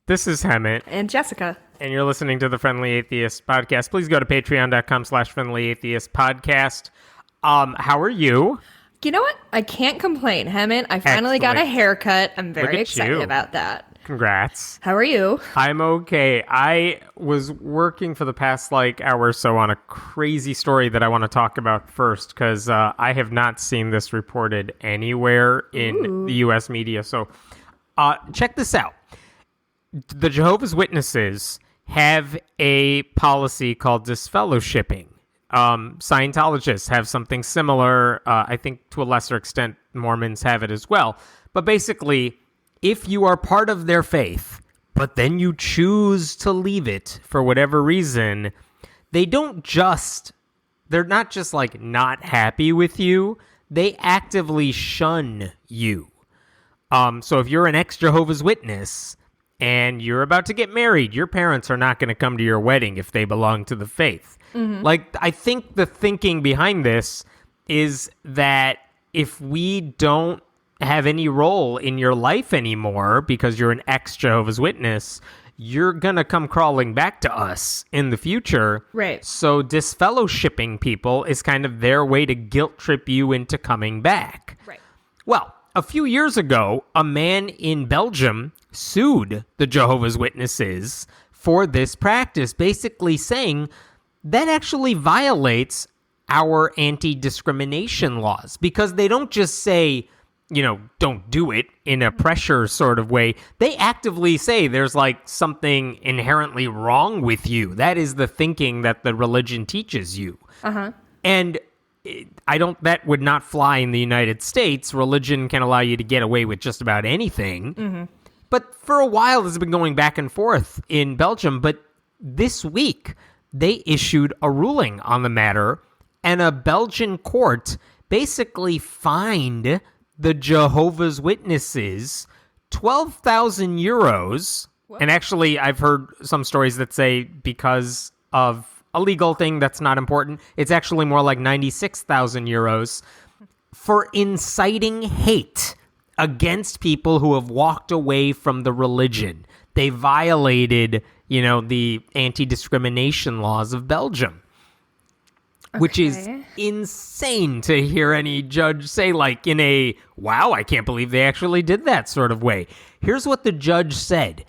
This is Hemant. And Jessica. And you're listening to the Friendly Atheist Podcast. Please go to patreon.com/friendlyatheistpodcast. How are you? You know what? I can't complain, Hemant. I finally got a haircut. I'm very excited about that. Congrats. How are you? I'm okay. I was working for the past hour or so on a crazy story that I want to talk about first because I have not seen this reported anywhere in the U.S. media. So check this out. The Jehovah's Witnesses have a policy called disfellowshipping. Scientologists have something similar. I think to a lesser extent, Mormons have it as well. But basically, if you are part of their faith, but then you choose to leave it for whatever reason, they're not just not happy with you, they actively shun you. So if you're an ex-Jehovah's Witness and you're about to get married, your parents are not going to come to your wedding if they belong to the faith. Mm-hmm. I think the thinking behind this is that if we don't have any role in your life anymore because you're an ex-Jehovah's Witness, you're going to come crawling back to us in the future. Right. So disfellowshipping people is kind of their way to guilt trip you into coming back. Right. Well, a few years ago, a man in Belgium sued the Jehovah's Witnesses for this practice, basically saying that actually violates our anti-discrimination laws because they don't just say, don't do it in a pressure sort of way. They actively say there's something inherently wrong with you. That is the thinking that the religion teaches you. Uh-huh. And that would not fly in the United States. Religion can allow you to get away with just about anything. Mm-hmm. But for a while, this has been going back and forth in Belgium. But this week, they issued a ruling on the matter, and a Belgian court basically fined the Jehovah's Witnesses 12,000 euros. What? And actually, I've heard some stories that say because of a legal thing that's not important, it's actually more like 96,000 euros for inciting hate against people who have walked away from the religion. They violated, the anti-discrimination laws of Belgium. Okay. Which is insane to hear any judge say, in a, wow, I can't believe they actually did that sort of way. Here's what the judge said.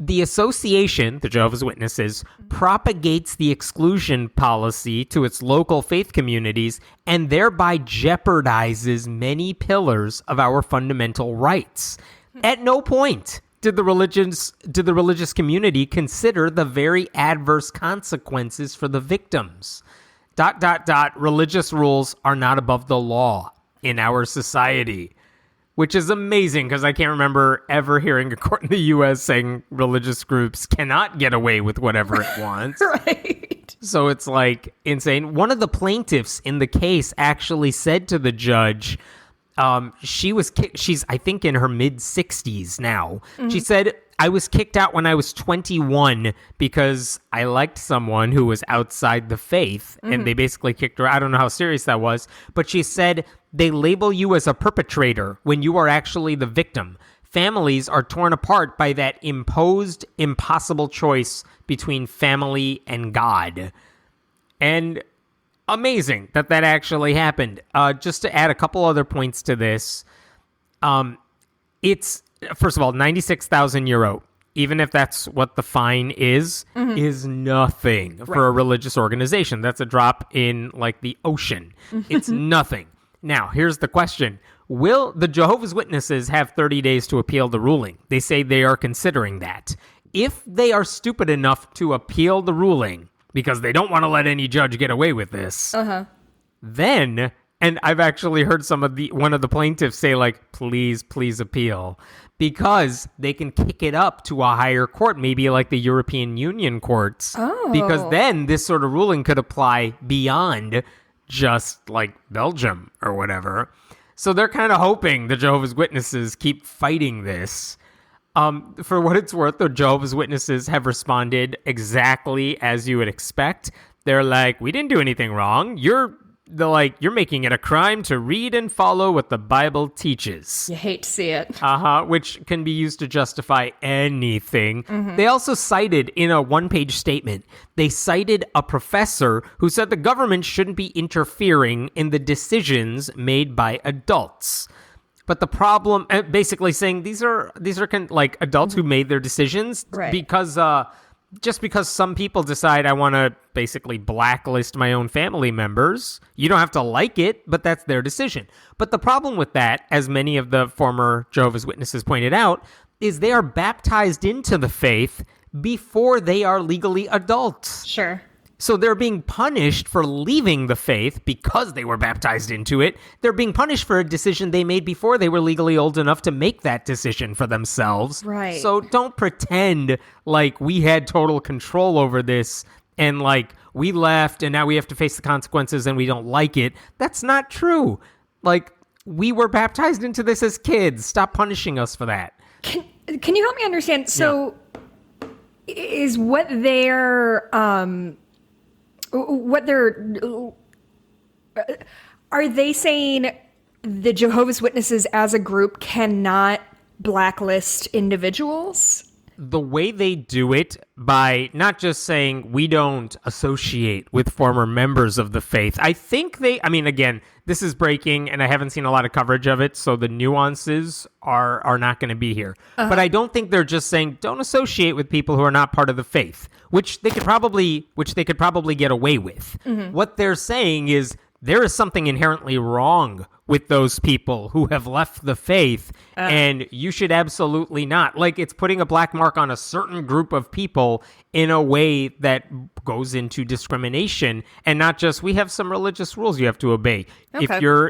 The association, the Jehovah's Witnesses, propagates the exclusion policy to its local faith communities and thereby jeopardizes many pillars of our fundamental rights. At no point did the religious community consider the very adverse consequences for the victims. ... Religious rules are not above the law in our society, which is amazing because I can't remember ever hearing a court in the U.S. saying religious groups cannot get away with whatever it wants. Right. So it's insane. One of the plaintiffs in the case actually said to the judge, she's I think in her mid-60s now. Mm-hmm. She said, I was kicked out when I was 21 because I liked someone who was outside the faith, and they basically kicked her. I don't know how serious that was, but she said they label you as a perpetrator when you are actually the victim. Families are torn apart by that imposed, impossible choice between family and God. And amazing that actually happened. Just to add a couple other points to this, it's, first of all, 96,000 euro, even if that's what the fine is nothing for a religious organization. That's a drop in the ocean. It's nothing. Now, here's the question. Will the Jehovah's Witnesses have 30 days to appeal the ruling? They say they are considering that. If they are stupid enough to appeal the ruling because they don't want to let any judge get away with this, then, and I've actually heard one of the plaintiffs say please appeal, because they can kick it up to a higher court, maybe the European Union courts. Oh. Because then this sort of ruling could apply beyond just Belgium or whatever. So they're kind of hoping the Jehovah's Witnesses keep fighting this. For what it's worth, the Jehovah's Witnesses have responded exactly as you would expect. They're we didn't do anything wrong. You're they're like, you're making it a crime to read and follow what the Bible teaches. You hate to see it. Which can be used to justify anything. They also cited in a one-page statement, they cited a professor who said the government shouldn't be interfering in the decisions made by adults. But the problem, basically saying these are like adults who made their decisions because just because some people decide I want to basically blacklist my own family members, you don't have to like it, but that's their decision. But the problem with that, as many of the former Jehovah's Witnesses pointed out, is they are baptized into the faith before they are legally adults. Sure. So they're being punished for leaving the faith because they were baptized into it. They're being punished for a decision they made before they were legally old enough to make that decision for themselves. Right. So don't pretend like we had total control over this and like we left and now we have to face the consequences and we don't like it. That's not true. Like, we were baptized into this as kids. Stop punishing us for that. Can you help me understand? So is what they're are they saying the Jehovah's Witnesses as a group cannot blacklist individuals? The way they do it by not just saying we don't associate with former members of the faith. I think again, this is breaking and I haven't seen a lot of coverage of it, so the nuances are not going to be here. But I don't think they're just saying don't associate with people who are not part of the faith, which they could probably get away with. What they're saying is there is something inherently wrong with those people who have left the faith, and you should absolutely not. Like, it's putting a black mark on a certain group of people in a way that goes into discrimination, and not just, we have some religious rules you have to obey. Okay.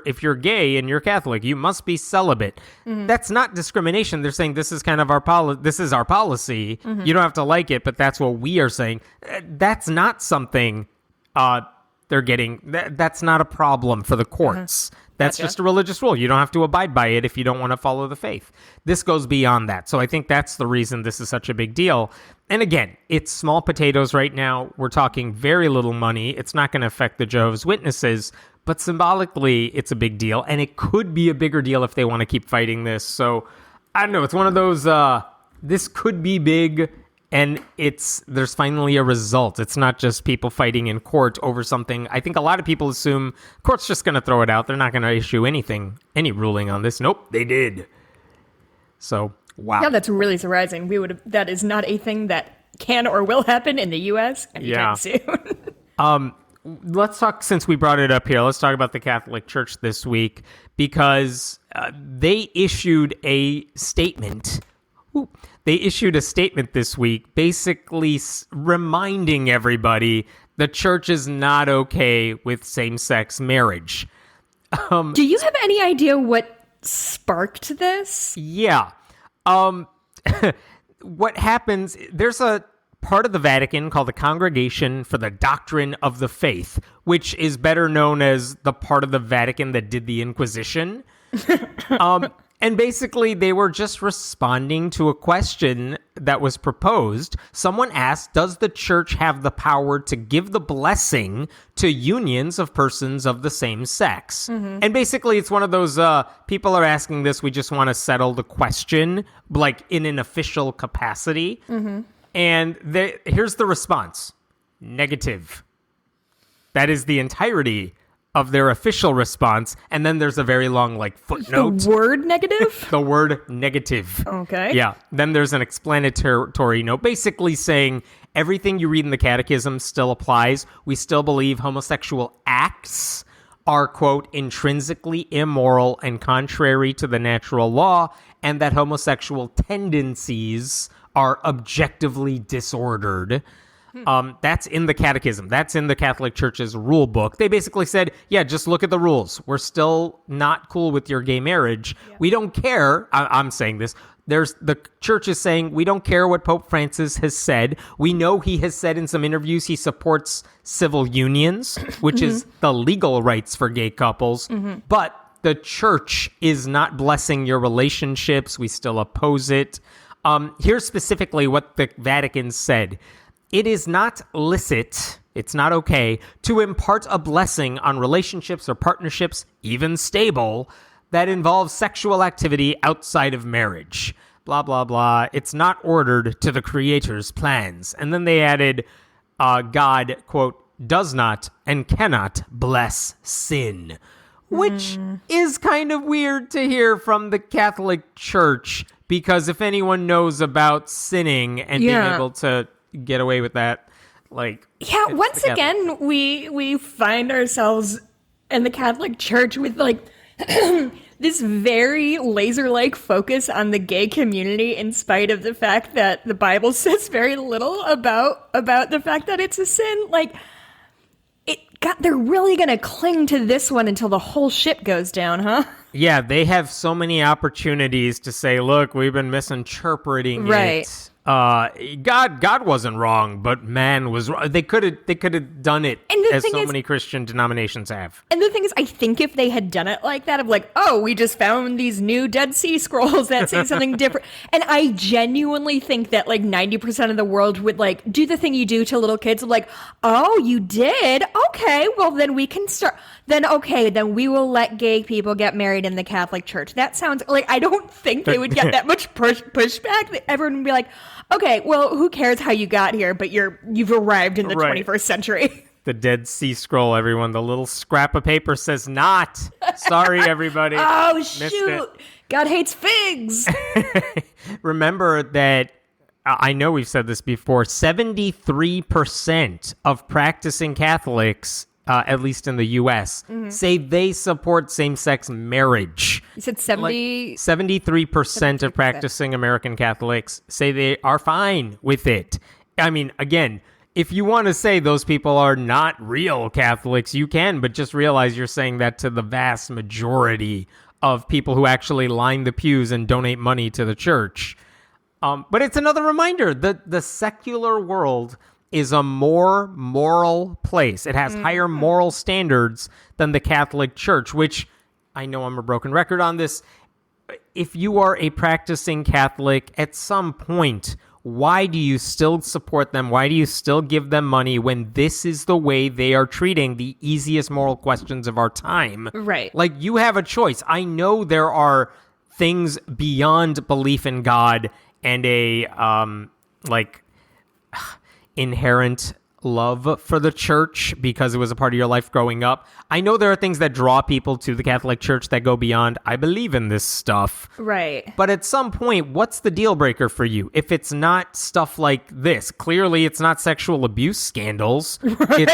If you're gay and you're Catholic, you must be celibate. That's not discrimination. They're saying this is kind of this is our policy. You don't have to like it, but that's what we are saying. That's not something they're getting. That's not a problem for the courts. That's just a religious rule. You don't have to abide by it if you don't want to follow the faith. This goes beyond that. So I think that's the reason this is such a big deal. And again, it's small potatoes right now. We're talking very little money. It's not going to affect the Jehovah's Witnesses, but symbolically, it's a big deal. And it could be a bigger deal if they want to keep fighting this. So I don't know. It's one of those, this could be big. And there's finally a result. It's not just people fighting in court over something. I think a lot of people assume court's just going to throw it out. They're not going to issue any ruling on this. Nope, they did. So, wow. Yeah, that's really surprising. That is not a thing that can or will happen in the U.S. anytime soon. Let's talk, since we brought it up here, let's talk about the Catholic Church this week, because they issued a statement. They issued a statement this week basically reminding everybody the church is not okay with same-sex marriage. Do you have any idea what sparked this? Yeah. What happens, there's a part of the Vatican called the Congregation for the Doctrine of the Faith, which is better known as the part of the Vatican that did the Inquisition. And basically, they were just responding to a question that was proposed. Someone asked, does the church have the power to give the blessing to unions of persons of the same sex? And basically, it's one of those, people are asking this, we just want to settle the question, like in an official capacity. And here's the response. Negative. That is the entirety of their official response, and then there's a very long, footnote. The word negative? The word negative. Okay. Yeah. Then there's an explanatory note, basically saying everything you read in the catechism still applies. We still believe homosexual acts are, quote, intrinsically immoral and contrary to the natural law, and that homosexual tendencies are objectively disordered. That's in the catechism. That's in the Catholic Church's rule book. They basically said, yeah, just look at the rules. We're still not cool with your gay marriage. Yeah. We don't care. I'm saying this. The church is saying, we don't care what Pope Francis has said. We know he has said in some interviews he supports civil unions, which is the legal rights for gay couples. But the church is not blessing your relationships. We still oppose it. Here's specifically what the Vatican said. It is not licit it's not okay to impart a blessing on relationships or partnerships, even stable, that involve sexual activity outside of marriage. Blah, blah, blah. It's not ordered to the Creator's plans. And then they added, God, quote, does not and cannot bless sin, which is kind of weird to hear from the Catholic Church, because if anyone knows about sinning and being able to get away with that, like... Yeah, once again, we find ourselves in the Catholic Church with, like, this very laser-like focus on the gay community, in spite of the fact that the Bible says very little about the fact that it's a sin. Like, they're really going to cling to this one until the whole ship goes down, huh? Yeah, they have so many opportunities to say, look, we've been misinterpreting it. God wasn't wrong, but man was wrong. They could have done it, as so many Christian denominations have. And the thing is, I think if they had done it like that, of like, oh, we just found these new Dead Sea Scrolls that say something different. And I genuinely think that like 90% of the world would like do the thing you do to little kids of like, oh, you did? Okay, well then we can start. Then we will let gay people get married in the Catholic Church. That sounds like, I don't think they would get that much pushback. Everyone would be like, okay, well, who cares how you got here, but you've arrived in the 21st century. The Dead Sea Scroll, everyone. The little scrap of paper says not. Sorry, everybody. Oh, shoot. God hates figs. Remember that, I know we've said this before, 73% of practicing Catholics, at least in the U.S., say they support same-sex marriage. You said 70? 73% of practicing American Catholics say they are fine with it. I mean, again, if you want to say those people are not real Catholics, you can, but just realize you're saying that to the vast majority of people who actually line the pews and donate money to the church. But it's another reminder that the secular world is a more moral place. It has higher moral standards than the Catholic Church, which, I know I'm a broken record on this. If you are a practicing Catholic, at some point, why do you still support them? Why do you still give them money when this is the way they are treating the easiest moral questions of our time? Right. Like, you have a choice. I know there are things beyond belief in God and a, inherent love for the church because it was a part of your life growing up. I know there are things that draw people to the Catholic Church that go beyond, I believe in this stuff. Right. But at some point, what's the deal breaker for you? If it's not stuff like this, clearly it's not sexual abuse scandals. Right.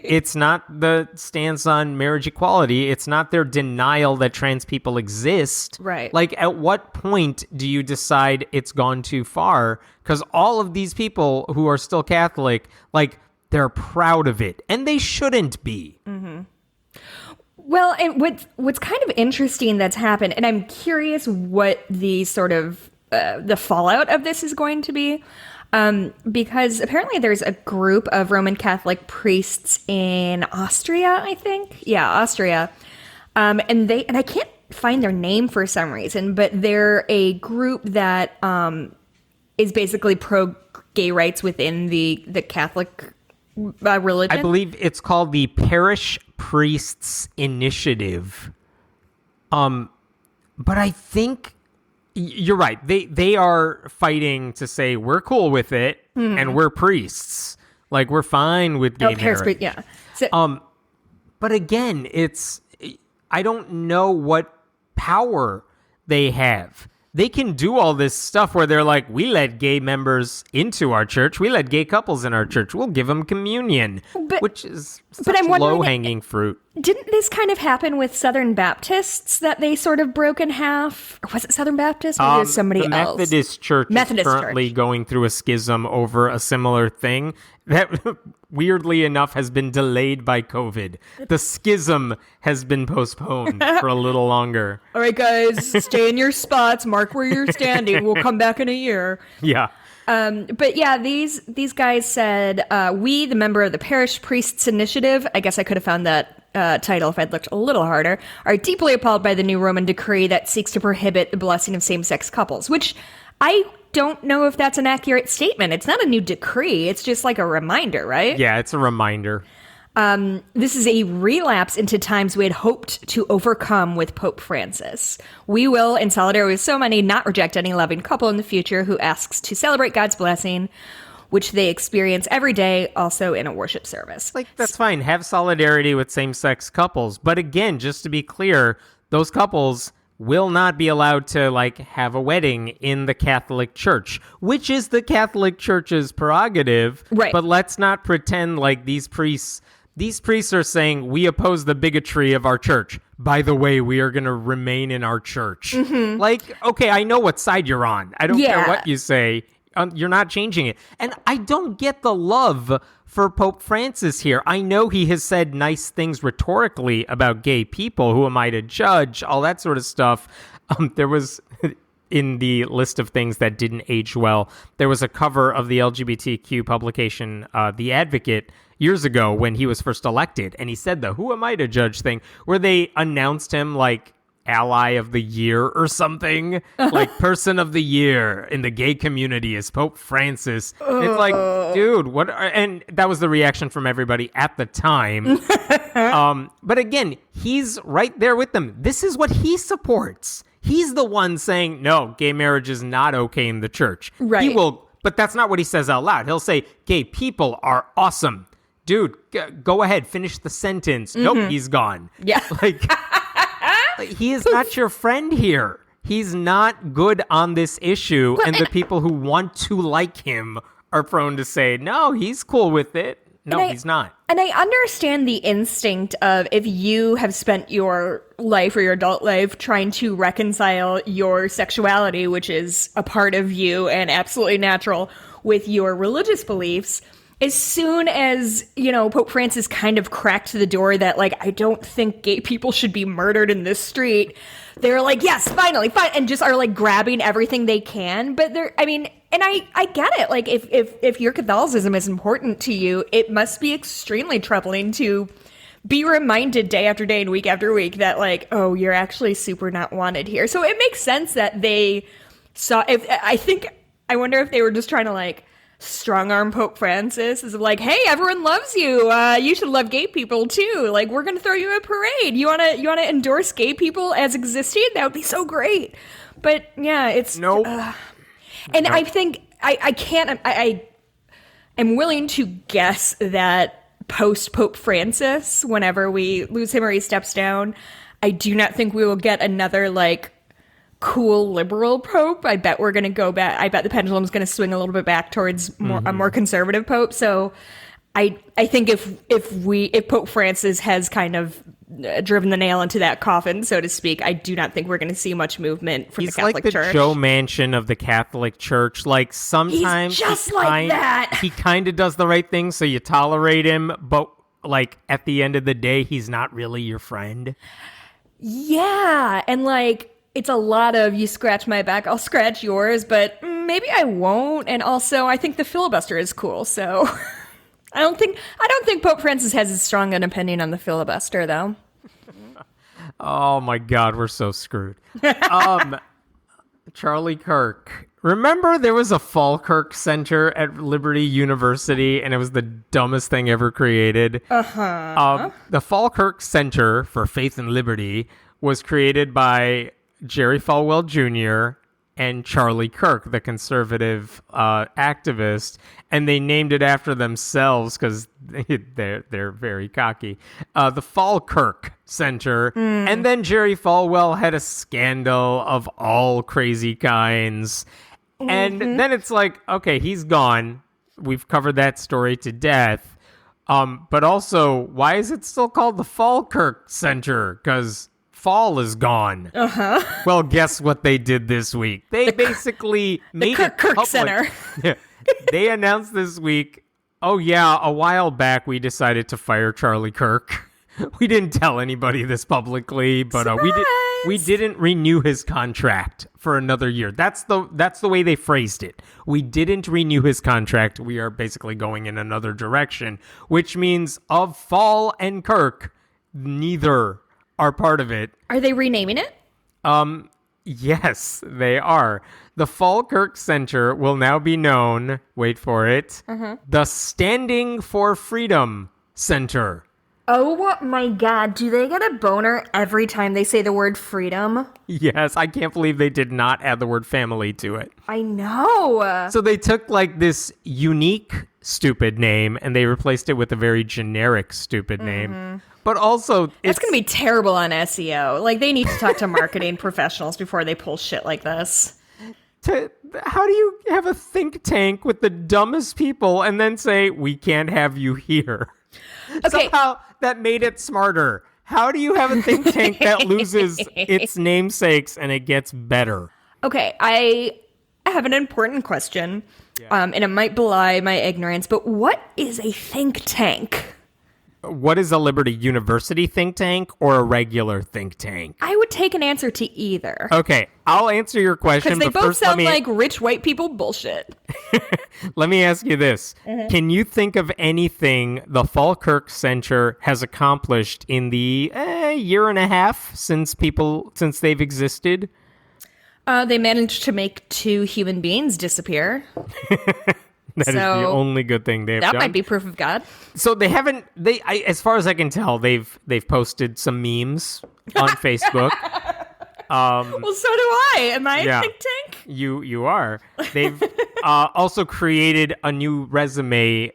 It's not the stance on marriage equality. It's not their denial that trans people exist. Right. Like, at what point do you decide it's gone too far? Because all of these people who are still Catholic, like, they're proud of it, and they shouldn't be. Mm-hmm. Well, and what's kind of interesting that's happened, and I'm curious what the sort of the fallout of this is going to be, because apparently there's a group of Roman Catholic priests in Austria, I think. Yeah, Austria. And I can't find their name for some reason, but they're a group that is basically pro-gay rights within the Catholic religion. I believe it's called the Parish Priests Initiative. But I think you're right. They are fighting to say we're cool with it and we're priests. Like, we're fine with gay marriage. Yeah. So, but again, I don't know what power they have. They can do all this stuff where they're like, we let gay members into our church. We let gay couples in our church. We'll give them communion, which is such low-hanging fruit. Didn't this kind of happen with Southern Baptists, that they sort of broke in half? Or was it Southern Baptist or was it somebody else? The Methodist Church is currently going through a schism over a similar thing that, weirdly enough, has been delayed by COVID. The schism has been postponed for a little longer. All right, guys, stay in your spots. Mark where you're standing. We'll come back in a year. Yeah. But yeah, these guys said, we, the member of the Parish Priests Initiative, I guess I could have found that title if I'd looked a little harder, are deeply appalled by the new Roman decree that seeks to prohibit the blessing of same-sex couples, which I don't know if that's an accurate statement. It's not a new decree. It's just like a reminder, right? Yeah, it's a reminder. This is a relapse into times we had hoped to overcome with Pope Francis. We will, in solidarity with so many, not reject any loving couple in the future who asks to celebrate God's blessing, which they experience every day, also in a worship service. Like, that's fine. Have solidarity with same-sex couples. But again, just to be clear, those couples will not be allowed to, like, have a wedding in the Catholic Church, which is the Catholic Church's prerogative. Right. But let's not pretend like these priests are saying, we oppose the bigotry of our church. By the way, we are going to remain in our church. Mm-hmm. Like, okay, I know what side you're on. I don't care what you say. You're not changing it. And I don't get the love for Pope Francis here. I know he has said nice things rhetorically about gay people. Who am I to judge? All that sort of stuff. There was, in the list of things that didn't age well, there was a cover of the LGBTQ publication, The Advocate, years ago when he was first elected. And he said the who am I to judge thing, where they announced him like ally of the year or something, like person of the year in the gay community is Pope Francis. It's like, dude, what? And that was the reaction from everybody at the time. But again, he's right there with them. This is what he supports. He's the one saying, no, gay marriage is not okay in the church. Right. He will, but that's not what he says out loud. He'll say, gay people are awesome. Dude, go ahead, finish the sentence. Mm-hmm. Nope, he's gone. Yeah. Like, he is not your friend here. He's not good on this issue. Well, and the people who want to like him are prone to say, no, he's cool with it. No, he's not. And I understand the instinct of if you have spent your life or your adult life trying to reconcile your sexuality, which is a part of you and absolutely natural, with your religious beliefs. As soon as, Pope Francis kind of cracked the door that, like, I don't think gay people should be murdered in this street, they're like, yes, finally, fine, and just are, like, grabbing everything they can. But and I get it. Like, if your Catholicism is important to you, it must be extremely troubling to be reminded day after day and week after week that, like, oh, you're actually super not wanted here. So it makes sense that they saw, I wonder if they were just trying to, like, strong-arm Pope Francis is like, hey, everyone loves you. You should love gay people too. Like, we're gonna throw you a parade. You wanna endorse gay people as existing? That would be so great. But yeah, it's nope. And I think I can't. I am willing to guess that post Pope Francis, whenever we lose him or he steps down, I do not think we will get another like cool liberal pope. I bet we're going to go back. I bet the pendulum's going to swing a little bit back towards a more conservative pope. So I think if Pope Francis has kind of driven the nail into that coffin, so to speak, I do not think we're going to see much movement from the Catholic Church. He's like the Joe Manchin of the Catholic Church. Like, sometimes he's just like that. He kind of does the right thing, so you tolerate him, but like at the end of the day, he's not really your friend. Yeah, and like, it's a lot of you scratch my back, I'll scratch yours, but maybe I won't. And also, I think the filibuster is cool, so I don't think Pope Francis has as strong an opinion on the filibuster, though. Oh my God, we're so screwed. Charlie Kirk. Remember there was a Falkirk Center at Liberty University, and it was the dumbest thing ever created? Uh-huh. The Falkirk Center for Faith and Liberty was created by Jerry Falwell Jr. and Charlie Kirk, the conservative activist, and they named it after themselves because they're very cocky. The Falkirk Center, and then Jerry Falwell had a scandal of all crazy kinds, and then it's like, okay, he's gone. We've covered that story to death. But also, why is it still called the Falkirk Center? Because fall is gone. Uh-huh. Well, guess what they did this week? They basically made it public. Kirk Center. They announced this week, oh yeah, a while back we decided to fire Charlie Kirk. We didn't tell anybody this publicly, but we didn't renew his contract for another year. That's the way they phrased it. We didn't renew his contract. We are basically going in another direction, which means of Fall and Kirk, neither are part of it. Are they renaming it? Yes, they are. The Falkirk Center will now be known, wait for it, the Standing for Freedom Center. Oh my god, do they get a boner every time they say the word freedom? Yes, I can't believe they did not add the word family to it. I know. So they took like this unique stupid name and they replaced it with a very generic stupid name. But also, That's going to be terrible on SEO. Like, they need to talk to marketing professionals before they pull shit like this. How do you have a think tank with the dumbest people and then say, we can't have you here? Okay. Somehow that made it smarter. How do you have a think tank that loses its namesakes and it gets better? Okay, I have an important question, and it might belie my ignorance, but what is a think tank? What is a Liberty University think tank or a regular think tank? I would take an answer to either. Okay, I'll answer your question. Because they but both first sound like rich white people bullshit. Let me ask you this. Can you think of anything the Falkirk Center has accomplished in the year and a half since they've existed? They managed to make 2 human beings disappear. That is the only good thing they've done. That might be proof of God. So they haven't. As far as I can tell, they've posted some memes on Facebook. Well, so do I. Am I a think tank? You are. They've also created a new resume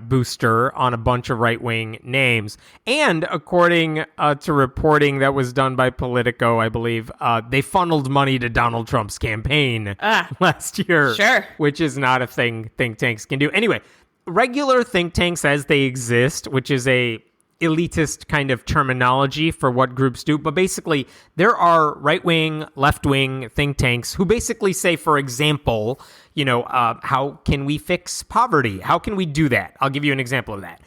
booster on a bunch of right-wing names. And according to reporting that was done by Politico, I believe, they funneled money to Donald Trump's campaign last year. Sure. Which is not a thing think tanks can do. Anyway, regular think tanks as they exist, which is a elitist kind of terminology for what groups do. But basically, there are right-wing, left-wing think tanks who basically say, for example, how can we fix poverty? How can we do that? I'll give you an example of that.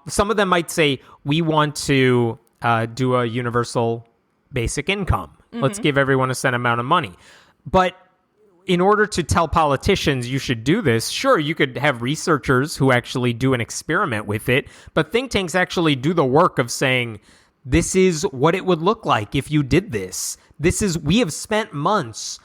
Some of them might say, we want to do a universal basic income. Let's give everyone a set amount of money. But in order to tell politicians you should do this, sure, you could have researchers who actually do an experiment with it, but think tanks actually do the work of saying, this is what it would look like if you did this. We have spent months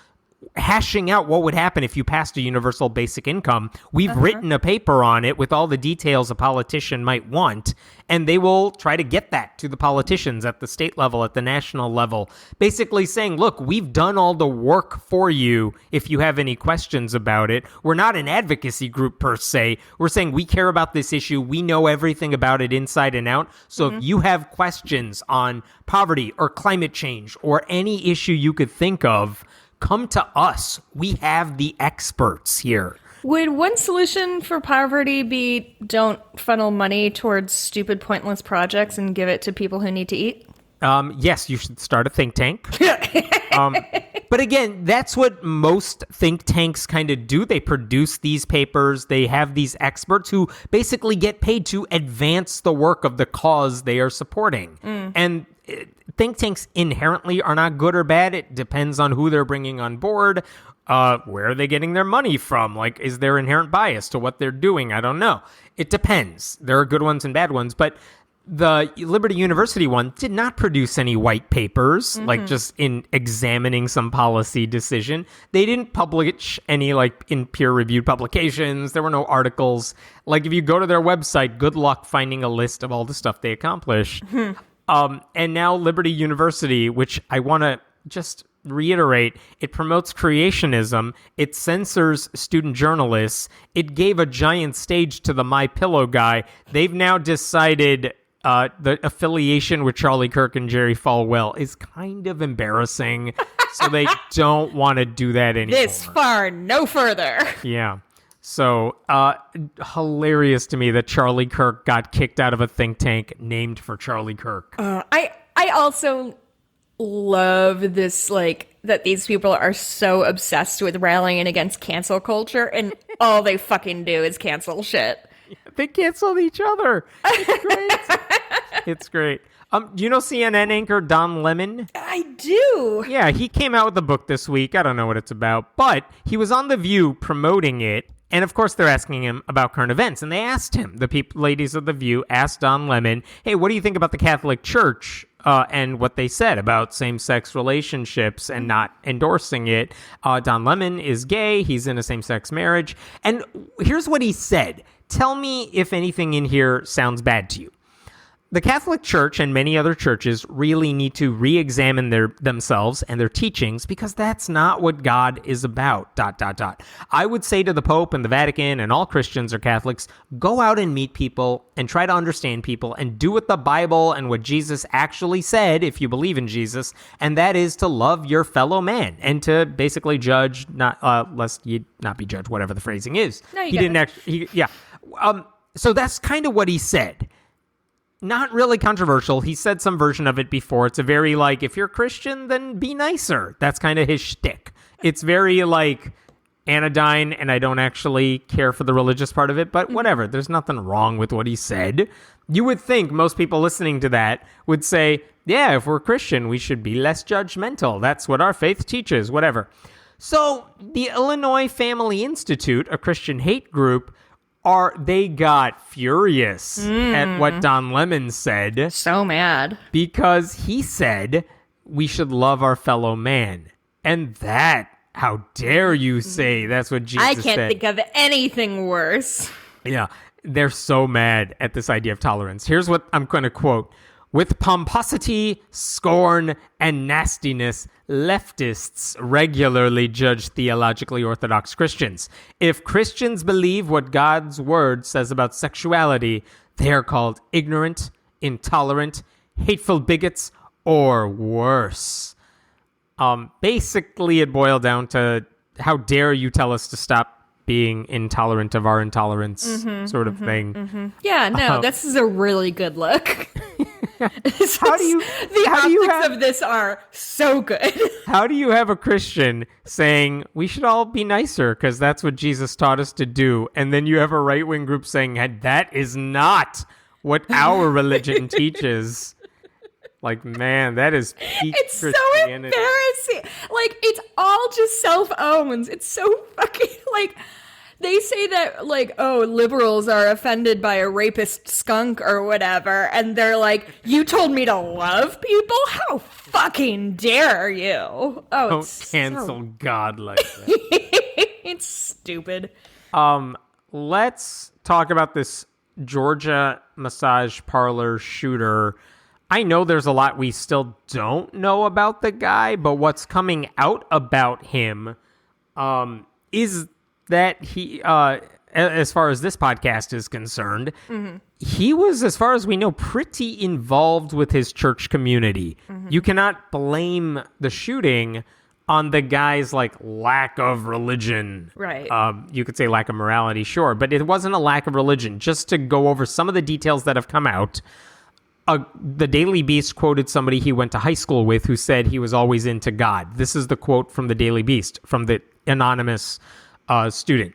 hashing out what would happen if you passed a universal basic income. We've written a paper on it with all the details a politician might want, and they will try to get that to the politicians at the state level, at the national level, basically saying, look, we've done all the work for you if you have any questions about it. We're not an advocacy group per se. We're saying we care about this issue. We know everything about it inside and out. So if you have questions on poverty or climate change or any issue you could think of, come to us. We have the experts here. Would one solution for poverty be don't funnel money towards stupid, pointless projects and give it to people who need to eat? Yes, you should start a think tank. But again, that's what most think tanks kind of do. They produce these papers. They have these experts who basically get paid to advance the work of the cause they are supporting. And think tanks inherently are not good or bad. It depends on who they're bringing on board. Where are they getting their money from? Like, is there inherent bias to what they're doing? I don't know. It depends. There are good ones and bad ones, but the Liberty University one did not produce any white papers, like just in examining some policy decision. They didn't publish any like in peer-reviewed publications. There were no articles. Like if you go to their website, good luck finding a list of all the stuff they accomplished. And now Liberty University, which I want to just reiterate, it promotes creationism, it censors student journalists, it gave a giant stage to the MyPillow guy. They've now decided the affiliation with Charlie Kirk and Jerry Falwell is kind of embarrassing, so they don't want to do that anymore. This far, no further. Yeah. So, hilarious to me that Charlie Kirk got kicked out of a think tank named for Charlie Kirk. I also love this, like, that these people are so obsessed with rallying against cancel culture, and all they fucking do is cancel shit. They canceled each other. It's great. It's great. Do you know CNN anchor Don Lemon? I do. Yeah, he came out with a book this week. I don't know what it's about, but he was on The View promoting it. And of course, they're asking him about current events. And they asked him, ladies of The View asked Don Lemon, hey, what do you think about the Catholic Church and what they said about same-sex relationships and not endorsing it. Don Lemon is gay. He's in a same-sex marriage. And here's what he said. Tell me if anything in here sounds bad to you. The Catholic Church and many other churches really need to re-examine themselves and their teachings because that's not what God is about, ... I would say to the Pope and the Vatican and all Christians or Catholics, go out and meet people and try to understand people and do what the Bible and what Jesus actually said, if you believe in Jesus, and that is to love your fellow man and to basically judge, not lest you not be judged, whatever the phrasing is. No, you he didn't actually, yeah. So that's kind of what he said. Not really controversial. He said some version of it before. It's a very like, if you're Christian, then be nicer. That's kind of his shtick. It's very like anodyne, and I don't actually care for the religious part of it, but whatever. There's nothing wrong with what he said. You would think most people listening to that would say, yeah, if we're Christian, we should be less judgmental. That's what our faith teaches, whatever. So the Illinois Family Institute, a Christian hate group, they got furious at what Don Lemon said. So mad. Because he said we should love our fellow man. And that, how dare you say that's what Jesus said. I can't think of anything worse. Yeah, they're so mad at this idea of tolerance. Here's what I'm going to quote. With pomposity, scorn, and nastiness, leftists regularly judge theologically orthodox Christians. If Christians believe what God's word says about sexuality, they are called ignorant, intolerant, hateful bigots, or worse. Basically, it boiled down to how dare you tell us to stop being intolerant of our intolerance sort of thing. Yeah, no, this is a really good look. How do you optics of this are so good. How do you have a Christian saying we should all be nicer because that's what Jesus taught us to do, and then you have a right-wing group saying that is not what our religion teaches? Like, man, that is peak It's so Christianity. embarrassing. Like, it's all just self-owns. It's so fucking, like, they say that, like, oh, liberals are offended by a rapist skunk or whatever, and they're like, you told me to love people? How fucking dare you? Oh, Don't cancel God like that. It's stupid. Let's talk about this Georgia massage parlor shooter. I know there's a lot we still don't know about the guy, but what's coming out about him is that he, as far as this podcast is concerned, he was, as far as we know, pretty involved with his church community. You cannot blame the shooting on the guy's, like, lack of religion. Right. You could say lack of morality, sure, but it wasn't a lack of religion. Just to go over some of the details that have come out, the Daily Beast quoted somebody he went to high school with who said he was always into God. This is the quote from the Daily Beast, from the anonymous student.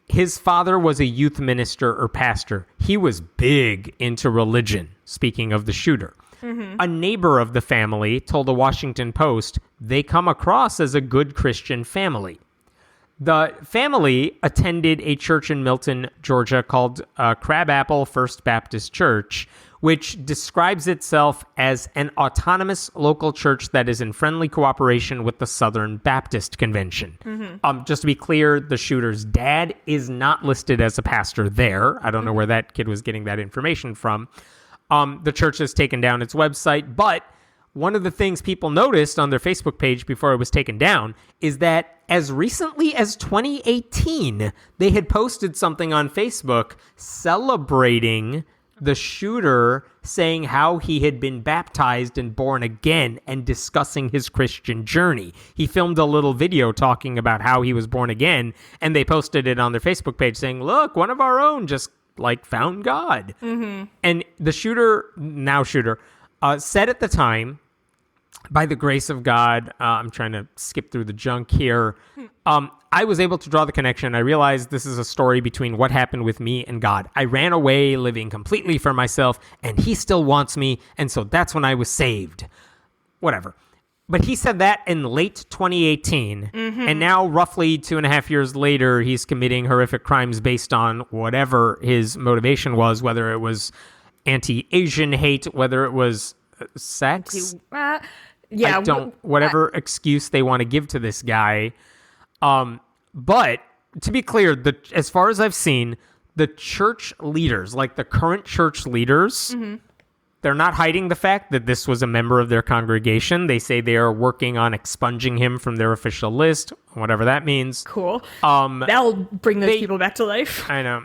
His father was a youth minister or pastor. He was big into religion, speaking of the shooter. A neighbor of the family told the Washington Post they come across as a good Christian family. The family attended a church in Milton, Georgia called Crabapple First Baptist Church, which describes itself as an autonomous local church that is in friendly cooperation with the Southern Baptist Convention. Just to be clear, the shooter's dad is not listed as a pastor there. I don't know where that kid was getting that information from. The church has taken down its website, but one of the things people noticed on their Facebook page before it was taken down is that as recently as 2018, they had posted something on Facebook celebrating the shooter, saying how he had been baptized and born again and discussing his Christian journey. He filmed a little video talking about how he was born again, and they posted it on their Facebook page saying, look, one of our own just, like, found God. And the shooter, said at the time, by the grace of God, I'm trying to skip through the junk here. I was able to draw the connection. I realized this is a story between what happened with me and God. I ran away living completely for myself, and he still wants me, and so that's when I was saved. Whatever. But he said that in late 2018, and now roughly 2.5 years later, he's committing horrific crimes based on whatever his motivation was, whether it was anti-Asian hate, whether it was sex. Yeah. I don't, whatever excuse they want to give to this guy. But to be clear, as far as I've seen, the church leaders, like the current church leaders, they're not hiding the fact that this was a member of their congregation. They say they are working on expunging him from their official list, whatever that means. Cool. That'll bring those people back to life. I know.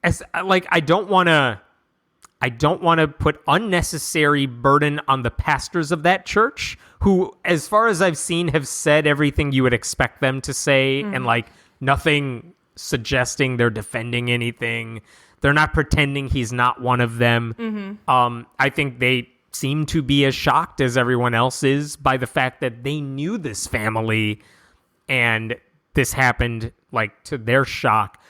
I don't want to put unnecessary burden on the pastors of that church, who, as far as I've seen, have said everything you would expect them to say, and like nothing suggesting they're defending anything. They're not pretending he's not one of them. I think they seem to be as shocked as everyone else is by the fact that they knew this family and this happened, like, to their shock.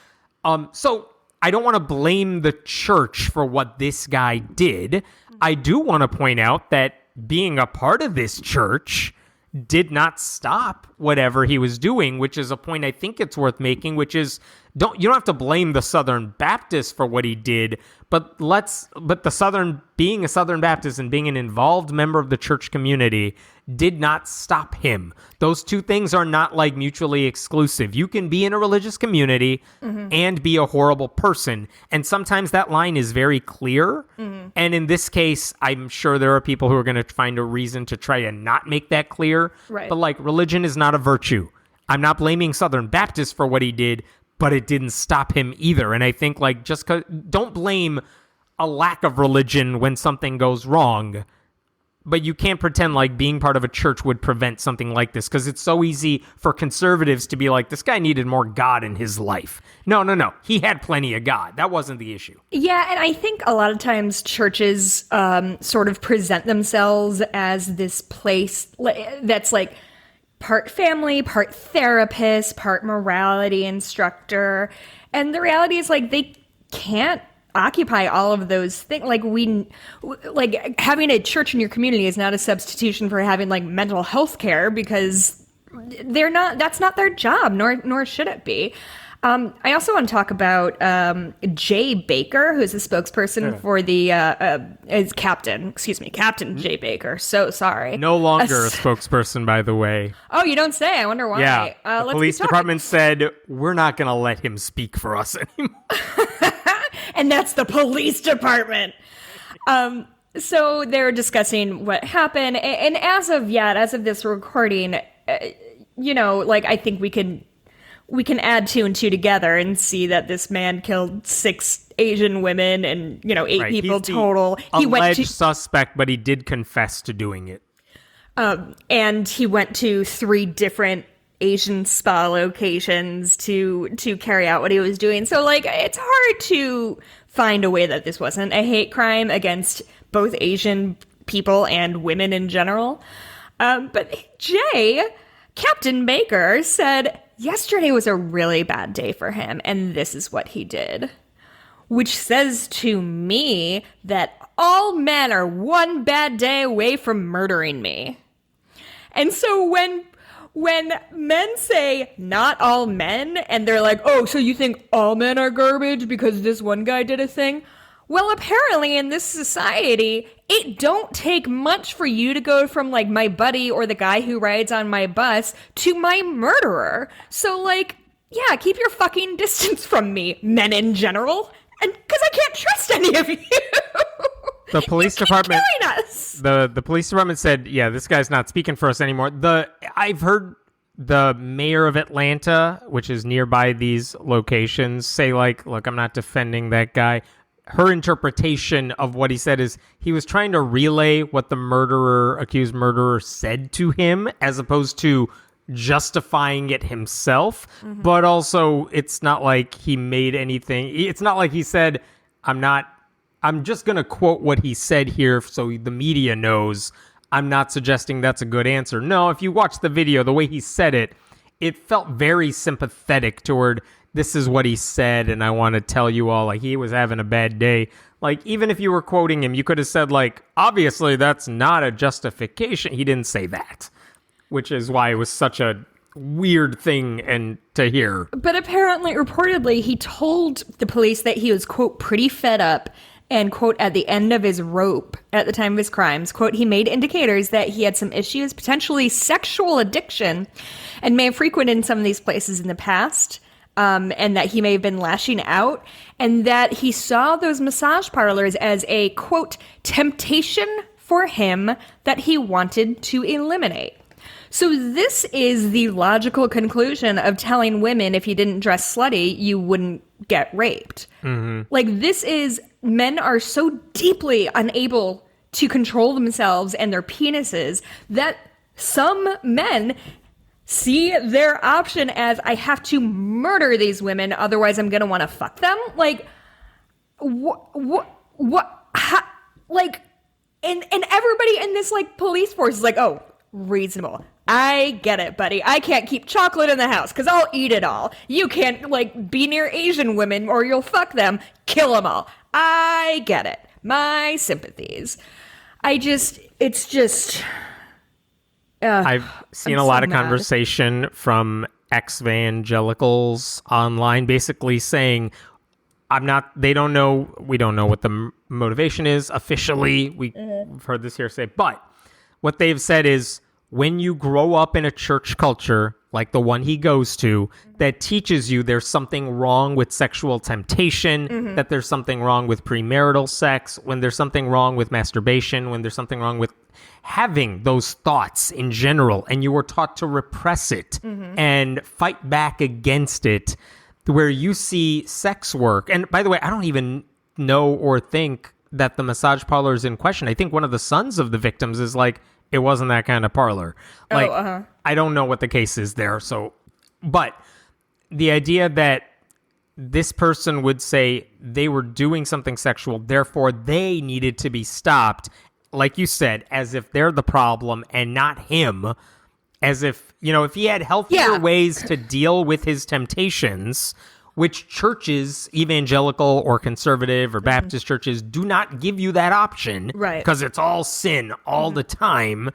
So I don't want to blame the church for what this guy did. I do want to point out that being a part of this church did not stop whatever he was doing, which is a point I think it's worth making, which is you don't have to blame the Southern Baptists for what he did, but being a Southern Baptist and being an involved member of the church community did not stop him. Those two things are not like mutually exclusive. You can be in a religious community and be a horrible person, and sometimes that line is very clear. And in this case, I'm sure there are people who are going to find a reason to try to not make that clear. Right. But like, religion is not a virtue. I'm not blaming Southern Baptists for what he did, but it didn't stop him either. And I think, like, don't blame a lack of religion when something goes wrong, but you can't pretend like being part of a church would prevent something like this, because it's so easy for conservatives to be like, this guy needed more God in his life. No. He had plenty of God. That wasn't the issue. Yeah, and I think a lot of times churches sort of present themselves as this place that's like part family, part therapist, part morality instructor. And the reality is, like, they can't occupy all of those things. Like having a church in your community is not a substitution for having like mental health care, because that's not their job, nor should it be. I also want to talk about Jay Baker, who's the spokesperson for the Captain Jay Baker. So sorry. No longer a spokesperson, by the way. Oh, you don't say. I wonder why. Yeah, the police department said, we're not going to let him speak for us anymore. And that's the police department. So they're discussing what happened. And as of this recording, I think we can add two and two together and see that this man killed 6 Asian women and, 8 people total. He alleged suspect, but he did confess to doing it. And he went to 3 different Asian spa locations to carry out what he was doing. So, like, it's hard to find a way that this wasn't a hate crime against both Asian people and women in general. But Captain Baker said yesterday was a really bad day for him, and this is what he did. Which says to me that all men are one bad day away from murdering me. And so when men say not all men, and they're like, oh, so you think all men are garbage because this one guy did a thing? Well, apparently in this society, it don't take much for you to go from, like, my buddy or the guy who rides on my bus to my murderer. So, like, yeah, keep your fucking distance from me, men in general. And because I can't trust any of you. The police department, killing us. The police department said, yeah, this guy's not speaking for us anymore. I've heard the mayor of Atlanta, which is nearby these locations, say, like, look, I'm not defending that guy. Her interpretation of what he said is he was trying to relay what the accused murderer said to him, as opposed to justifying it himself. But also, it's not like he made anything. It's not like he said, I'm just going to quote what he said here so the media knows. I'm not suggesting that's a good answer. No, if you watch the video, the way he said it, it felt very sympathetic toward, this is what he said, and I want to tell you all, like, he was having a bad day. Like, even if you were quoting him, you could have said, like, obviously that's not a justification. He didn't say that, which is why it was such a weird thing to hear. But apparently, reportedly, he told the police that he was, quote, pretty fed up, And, quote, at the end of his rope at the time of his crimes, quote, he made indicators that he had some issues, potentially sexual addiction, and may have frequented some of these places in the past, and that he may have been lashing out, and that he saw those massage parlors as a, quote, temptation for him that he wanted to eliminate. So this is the logical conclusion of telling women if you didn't dress slutty, you wouldn't get raped. Mm-hmm. Like, this is, men are so deeply unable to control themselves and their penises that some men see their option as, I have to murder these women, otherwise I'm going to want to fuck them. Like, like, and everybody in this, like, police force is like, oh, reasonable. I get it, buddy. I can't keep chocolate in the house because I'll eat it all. You can't, like, be near Asian women or you'll fuck them. Kill them all. I get it. My sympathies. It's just... I've seen a lot of conversation from ex-evangelicals online basically saying, we don't know what the motivation is officially. We've heard this hearsay, but what they've said is, when you grow up in a church culture like the one he goes to that teaches you there's something wrong with sexual temptation, that there's something wrong with premarital sex, when there's something wrong with masturbation, when there's something wrong with having those thoughts in general, and you were taught to repress it and fight back against it, where you see sex work. And by the way, I don't even know or think that the massage parlor is in question. I think one of the sons of the victims is like, it wasn't that kind of parlor. Like, I don't know what the case is there. So, but the idea that this person would say they were doing something sexual, therefore they needed to be stopped, like you said, as if they're the problem and not him, as if, if he had healthier ways to deal with his temptations, which churches, evangelical or conservative or Baptist churches, do not give you that option. Right. Because it's all sin all the time.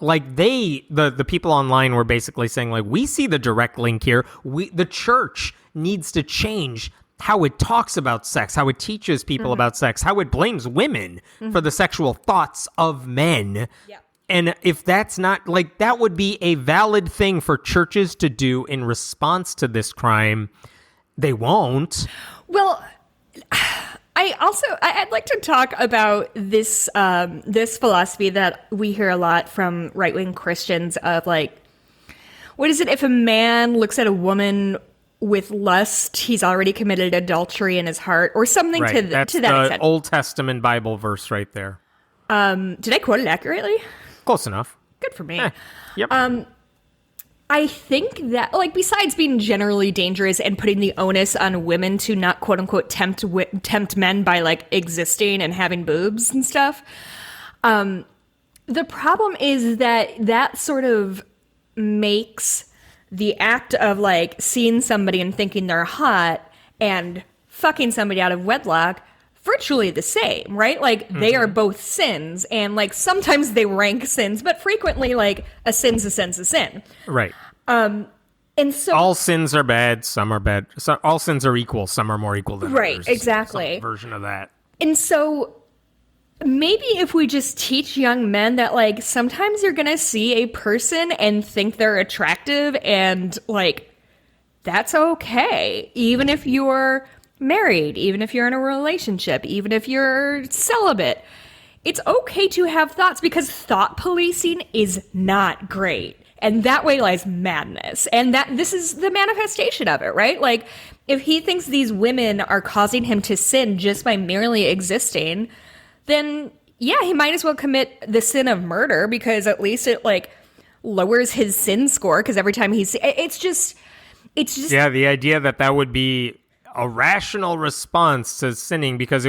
Like the people online were basically saying, like, we see the direct link here. The church needs to change how it talks about sex, how it teaches people about sex, how it blames women for the sexual thoughts of men. Yeah. And if that's not, like, that would be a valid thing for churches to do in response to this crime. They won't. Well, I'd like to talk about this this philosophy that we hear a lot from right-wing Christians of, like, what is it? If a man looks at a woman with lust, he's already committed adultery in his heart, or something to that extent. That's the Old Testament Bible verse right there. Did I quote it accurately? Close enough. Good for me. Yep. I think that, like, besides being generally dangerous and putting the onus on women to not, quote unquote, tempt men by, like, existing and having boobs and stuff, the problem is that sort of makes the act of, like, seeing somebody and thinking they're hot and fucking somebody out of wedlock virtually the same, right? Like, they are both sins, and, like, sometimes they rank sins, but frequently, like, a sin's a sin's a sin. Right. And so all sins are bad, some are bad. So all sins are equal, some are more equal than others. Right, exactly. Some version of that. And so maybe if we just teach young men that, like, sometimes you're gonna see a person and think they're attractive, and, like, that's okay, even if you're married, even if you're in a relationship, even if you're celibate. It's okay to have thoughts, because thought policing is not great. And that way lies madness. And this is the manifestation of it, right? Like, if he thinks these women are causing him to sin just by merely existing, then yeah, he might as well commit the sin of murder, because at least it, like, lowers his sin score, because every time it's just yeah, the idea that would be a rational response to sinning, because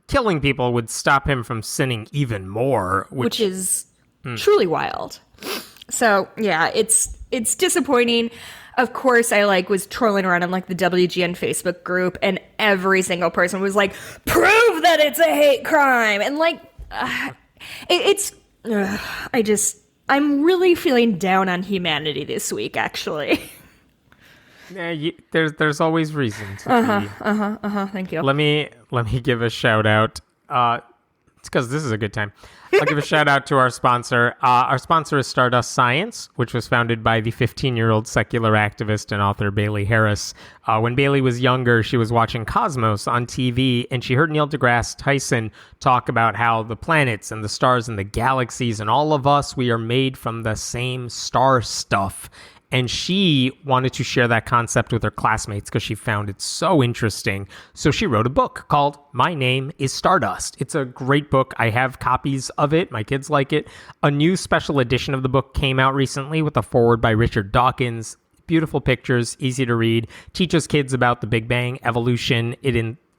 killing people would stop him from sinning even more, which is truly wild. So yeah, it's disappointing. Of course, I, like, was trolling around on, like, the WGN Facebook group, and every single person was like, prove that it's a hate crime. And, like, I'm really feeling down on humanity this week, actually. There's always reason to be. Thank you. Let me give a shout out. It's because this is a good time. I'll give a shout out to our sponsor. Our sponsor is Stardust Science, which was founded by the 15-year-old secular activist and author Bailey Harris. When Bailey was younger, she was watching Cosmos on TV, and she heard Neil deGrasse Tyson talk about how the planets and the stars and the galaxies and all of us, we are made from the same star stuff. And she wanted to share that concept with her classmates because she found it so interesting. So she wrote a book called My Name is Stardust. It's a great book. I have copies of it. My kids like it. A new special edition of the book came out recently with a foreword by Richard Dawkins. Beautiful pictures, easy to read. Teaches kids about the Big Bang, evolution.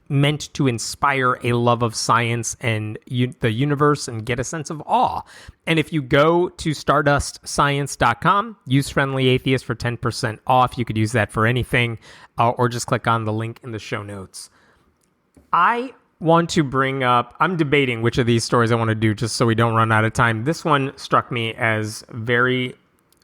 Meant to inspire a love of science and the universe and get a sense of awe. And if you go to stardustscience.com, use Friendly Atheist for 10% off. You could use that for anything, or just click on the link in the show notes. I want to bring up, I'm debating which of these stories I want to do just so we don't run out of time. This one struck me as very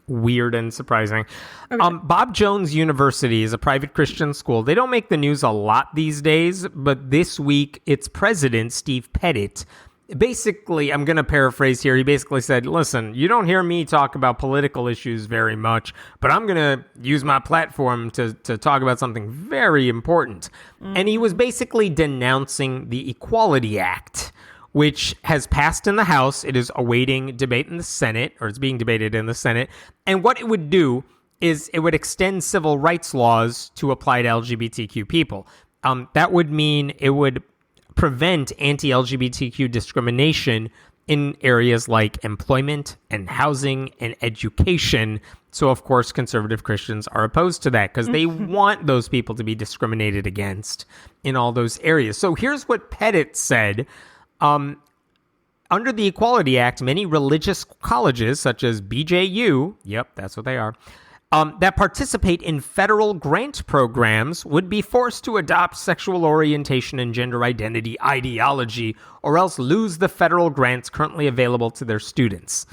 weird and surprising. Okay. Bob Jones University is a private Christian school. They don't make the news a lot these days, but this week its president, Steve Pettit, basically, I'm going to paraphrase here, he basically said, listen, you don't hear me talk about political issues very much, but I'm going to use my platform to talk about something very important. And he was basically denouncing the Equality Act, which has passed in the House. It is awaiting debate in the Senate, or it's being debated in the Senate. And what it would do is it would extend civil rights laws to apply to LGBTQ people. That would mean it would prevent anti-LGBTQ discrimination in areas like employment and housing and education. So, of course, conservative Christians are opposed to that because they want those people to be discriminated against in all those areas. So here's what Pettit said. Under the Equality Act, many religious colleges, such as BJU, yep, that's what they are, that participate in federal grant programs would be forced to adopt sexual orientation and gender identity ideology or else lose the federal grants currently available to their students.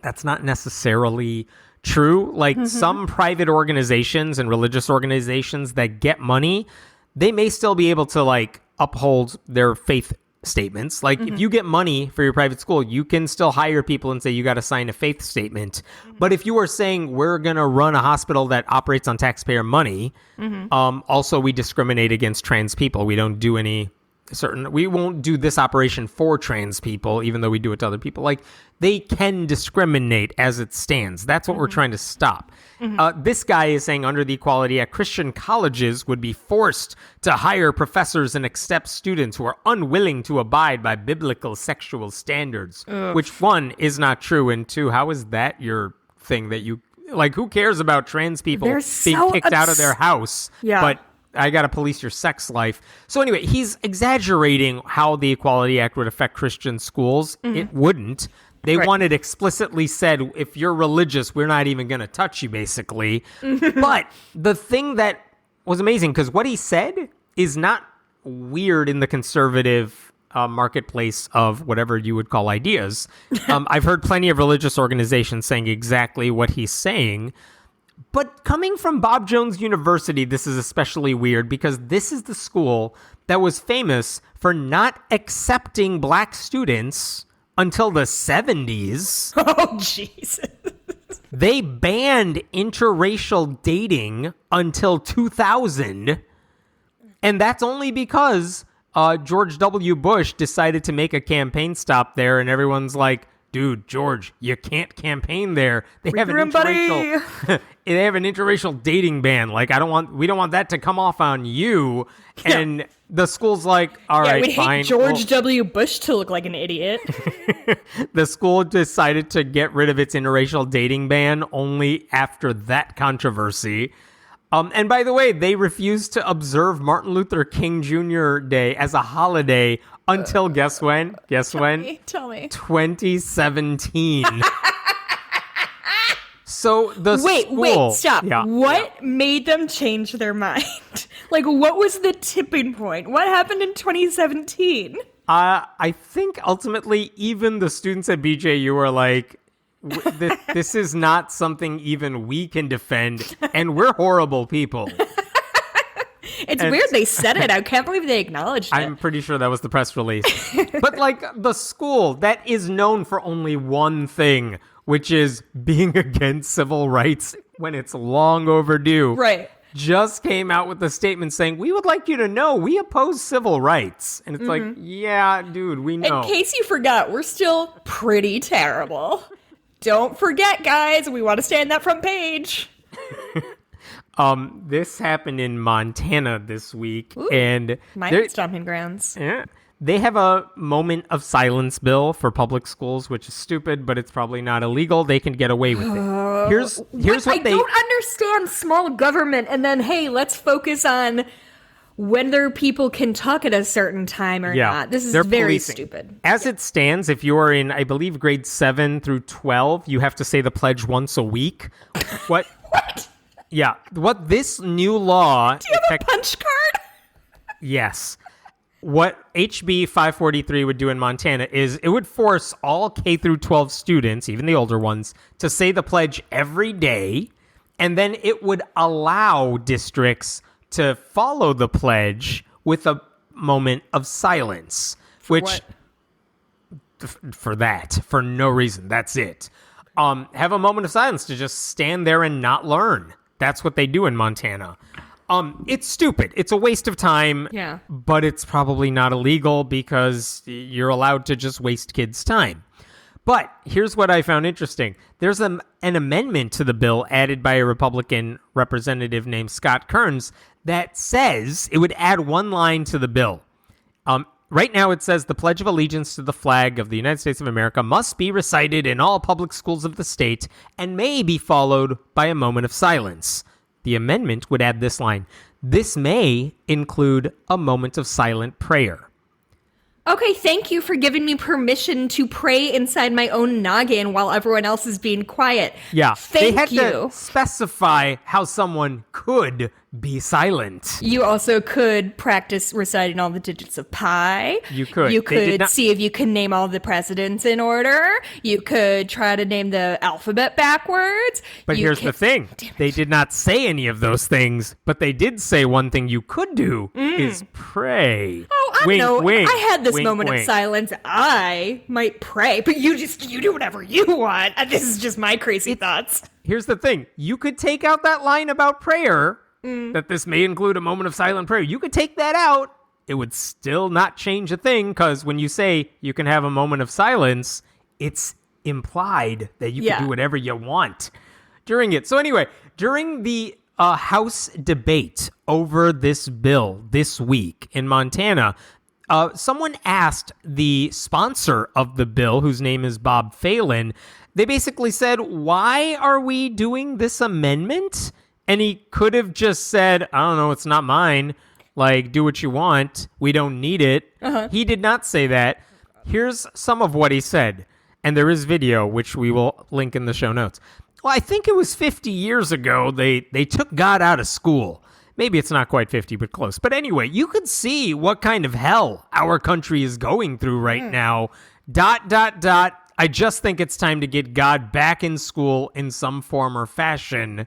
That's not necessarily true. Like some private organizations and religious organizations that get money, they may still be able to like uphold their faith statements. Like if you get money for your private school, you can still hire people and say you got to sign a faith statement. But if you are saying we're going to run a hospital that operates on taxpayer money, also we discriminate against trans people. We don't do we won't do this operation for trans people, even though we do it to other people. Like they can discriminate as it stands. That's what we're trying to stop. This guy is saying under the Equality Act, Christian colleges would be forced to hire professors and accept students who are unwilling to abide by biblical sexual standards, which one is not true. And two, how is that your thing that you like? Who cares about trans people being kicked out of their house? Yeah. But I got to police your sex life. So anyway, he's exaggerating how the Equality Act would affect Christian schools. It wouldn't. They wanted explicitly said, if you're religious, we're not even going to touch you, basically. But the thing that was amazing, because what he said is not weird in the conservative marketplace of whatever you would call ideas. I've heard plenty of religious organizations saying exactly what he's saying. But coming from Bob Jones University, this is especially weird because this is the school that was famous for not accepting black students until the 70s. Oh, Jesus. They banned interracial dating until 2000. And that's only because George W. Bush decided to make a campaign stop there, and everyone's like, dude, George, you can't campaign there. They have an interracial dating ban. Like, we don't want that to come off on you. Yeah. And the school's like, all right, we'd fine. Hate George W. Bush to look like an idiot. The school decided to get rid of its interracial dating ban only after that controversy. And by the way, they refused to observe Martin Luther King Jr. Day as a holiday until guess when? Tell me. 2017. So the school... Wait, stop. Yeah, what made them change their mind? Like, what was the tipping point? What happened in 2017? I think ultimately even the students at BJU are like, This is not something even we can defend, and we're horrible people. It's weird they said it. I can't believe they acknowledged it. I'm pretty sure that was the press release. But like the school that is known for only one thing, which is being against civil rights when it's long overdue. Right. Just came out with a statement saying, we would like you to know we oppose civil rights. And it's like, yeah, dude, we know. In case you forgot, we're still pretty terrible. Don't forget, guys, we want to stay on that front page. This happened in Montana this week. Ooh, and my stomping grounds. Yeah. They have a moment of silence bill for public schools, which is stupid, but it's probably not illegal. They can get away with it. Here's what I don't understand small government, and then, hey, let's focus on whether people can talk at a certain time or not. This is very policing. stupid. As it stands, if you are in, I believe, grade 7 through 12, you have to say the pledge once a week. What? Yeah. What this new law... Do you have a punch card? Yes. What HB 543 would do in Montana is it would force all K through 12 students, even the older ones, to say the pledge every day, and then it would allow districts to follow the pledge with a moment of silence, for no reason. That's it. Have a moment of silence to just stand there and not learn. That's what they do in Montana. It's stupid. It's a waste of time. Yeah. But it's probably not illegal because you're allowed to just waste kids' time. But here's what I found interesting. There's an amendment to the bill added by a Republican representative named Scott Kearns that says it would add one line to the bill. Right now it says the Pledge of Allegiance to the flag of the United States of America must be recited in all public schools of the state and may be followed by a moment of silence. The amendment would add this line. This may include a moment of silent prayer. Okay, thank you for giving me permission to pray inside my own noggin while everyone else is being quiet. Yeah, Thank they had you. to specify how someone could be silent. You also could practice reciting all the digits of pi. You could. You could see if you can name all the presidents in order. You could try to name the alphabet backwards. But here's the thing. They did not say any of those things, but they did say one thing you could do is pray. Oh, I wink, know. wink, I had this wink, moment wink. of silence. I might pray, but you do whatever you want. This is just my crazy thoughts. Here's the thing. You could take out that line about prayer, that this may include a moment of silent prayer. You could take that out. It would still not change a thing, because when you say you can have a moment of silence, it's implied that you can do whatever you want during it. So anyway, during the House debate over this bill this week in Montana, someone asked the sponsor of the bill, whose name is Bob Phelan, they basically said, why are we doing this amendment? And he could have just said, I don't know, it's not mine. Like, do what you want. We don't need it. He did not say that. Here's some of what he said. And there is video, which we will link in the show notes. Well, I think it was 50 years ago they took God out of school. Maybe it's not quite 50, but close. But anyway, you could see what kind of hell our country is going through right now. ... I just think it's time to get God back in school in some form or fashion. ...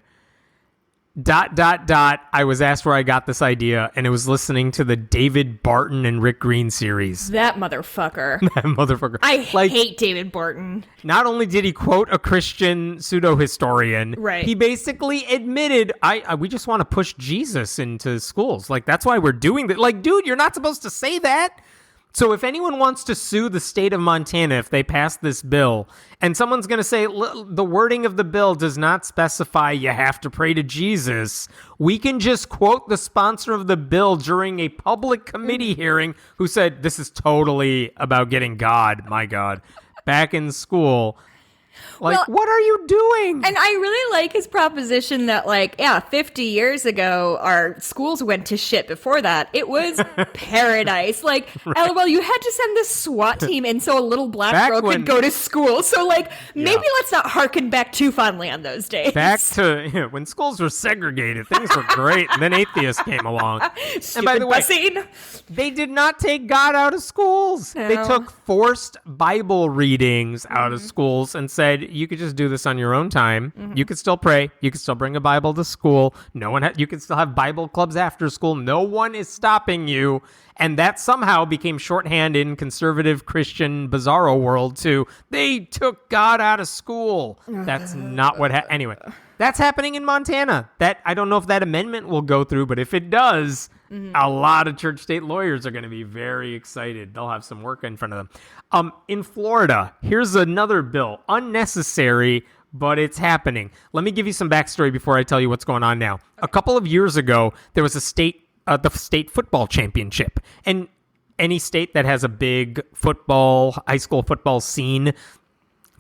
I was asked where I got this idea, and it was listening to the David Barton and Rick Green series. That motherfucker. I hate David Barton. Not only did he quote a Christian pseudo-historian, right. He basically admitted, we just want to push Jesus into schools. Like, that's why we're doing that. Like, dude, you're not supposed to say that. So if anyone wants to sue the state of Montana if they pass this bill, and someone's going to say the wording of the bill does not specify you have to pray to Jesus, we can just quote the sponsor of the bill during a public committee hearing who said, this is totally about getting God, my God, back in school. Like, well, what are you doing? And I really like his proposition that, 50 years ago, our schools went to shit before that. It was paradise. Right. LOL, you had to send this SWAT team in so a little black girl could go to school. So, maybe let's not harken back too fondly on those days. Back to when schools were segregated, things were great. And then atheists came along. Stupid and by the way, busing. They did not take God out of schools. No. They took forced Bible readings out of schools and said, said you could just do this on your own time. You could still pray. You could still bring a Bible to school. You could still have Bible clubs after school. No one is stopping you. And that somehow became shorthand in conservative Christian bizarro world too. They took God out of school. That's not what anyway. That's happening in Montana. That I don't know if that amendment will go through, but if it does, a lot of church state lawyers are going to be very excited. They'll have some work in front of them. In Florida, here's another bill. Unnecessary, but it's happening. Let me give you some backstory before I tell you what's going on now. A couple of years ago, there was the state football championship. And any state that has a big high school football scene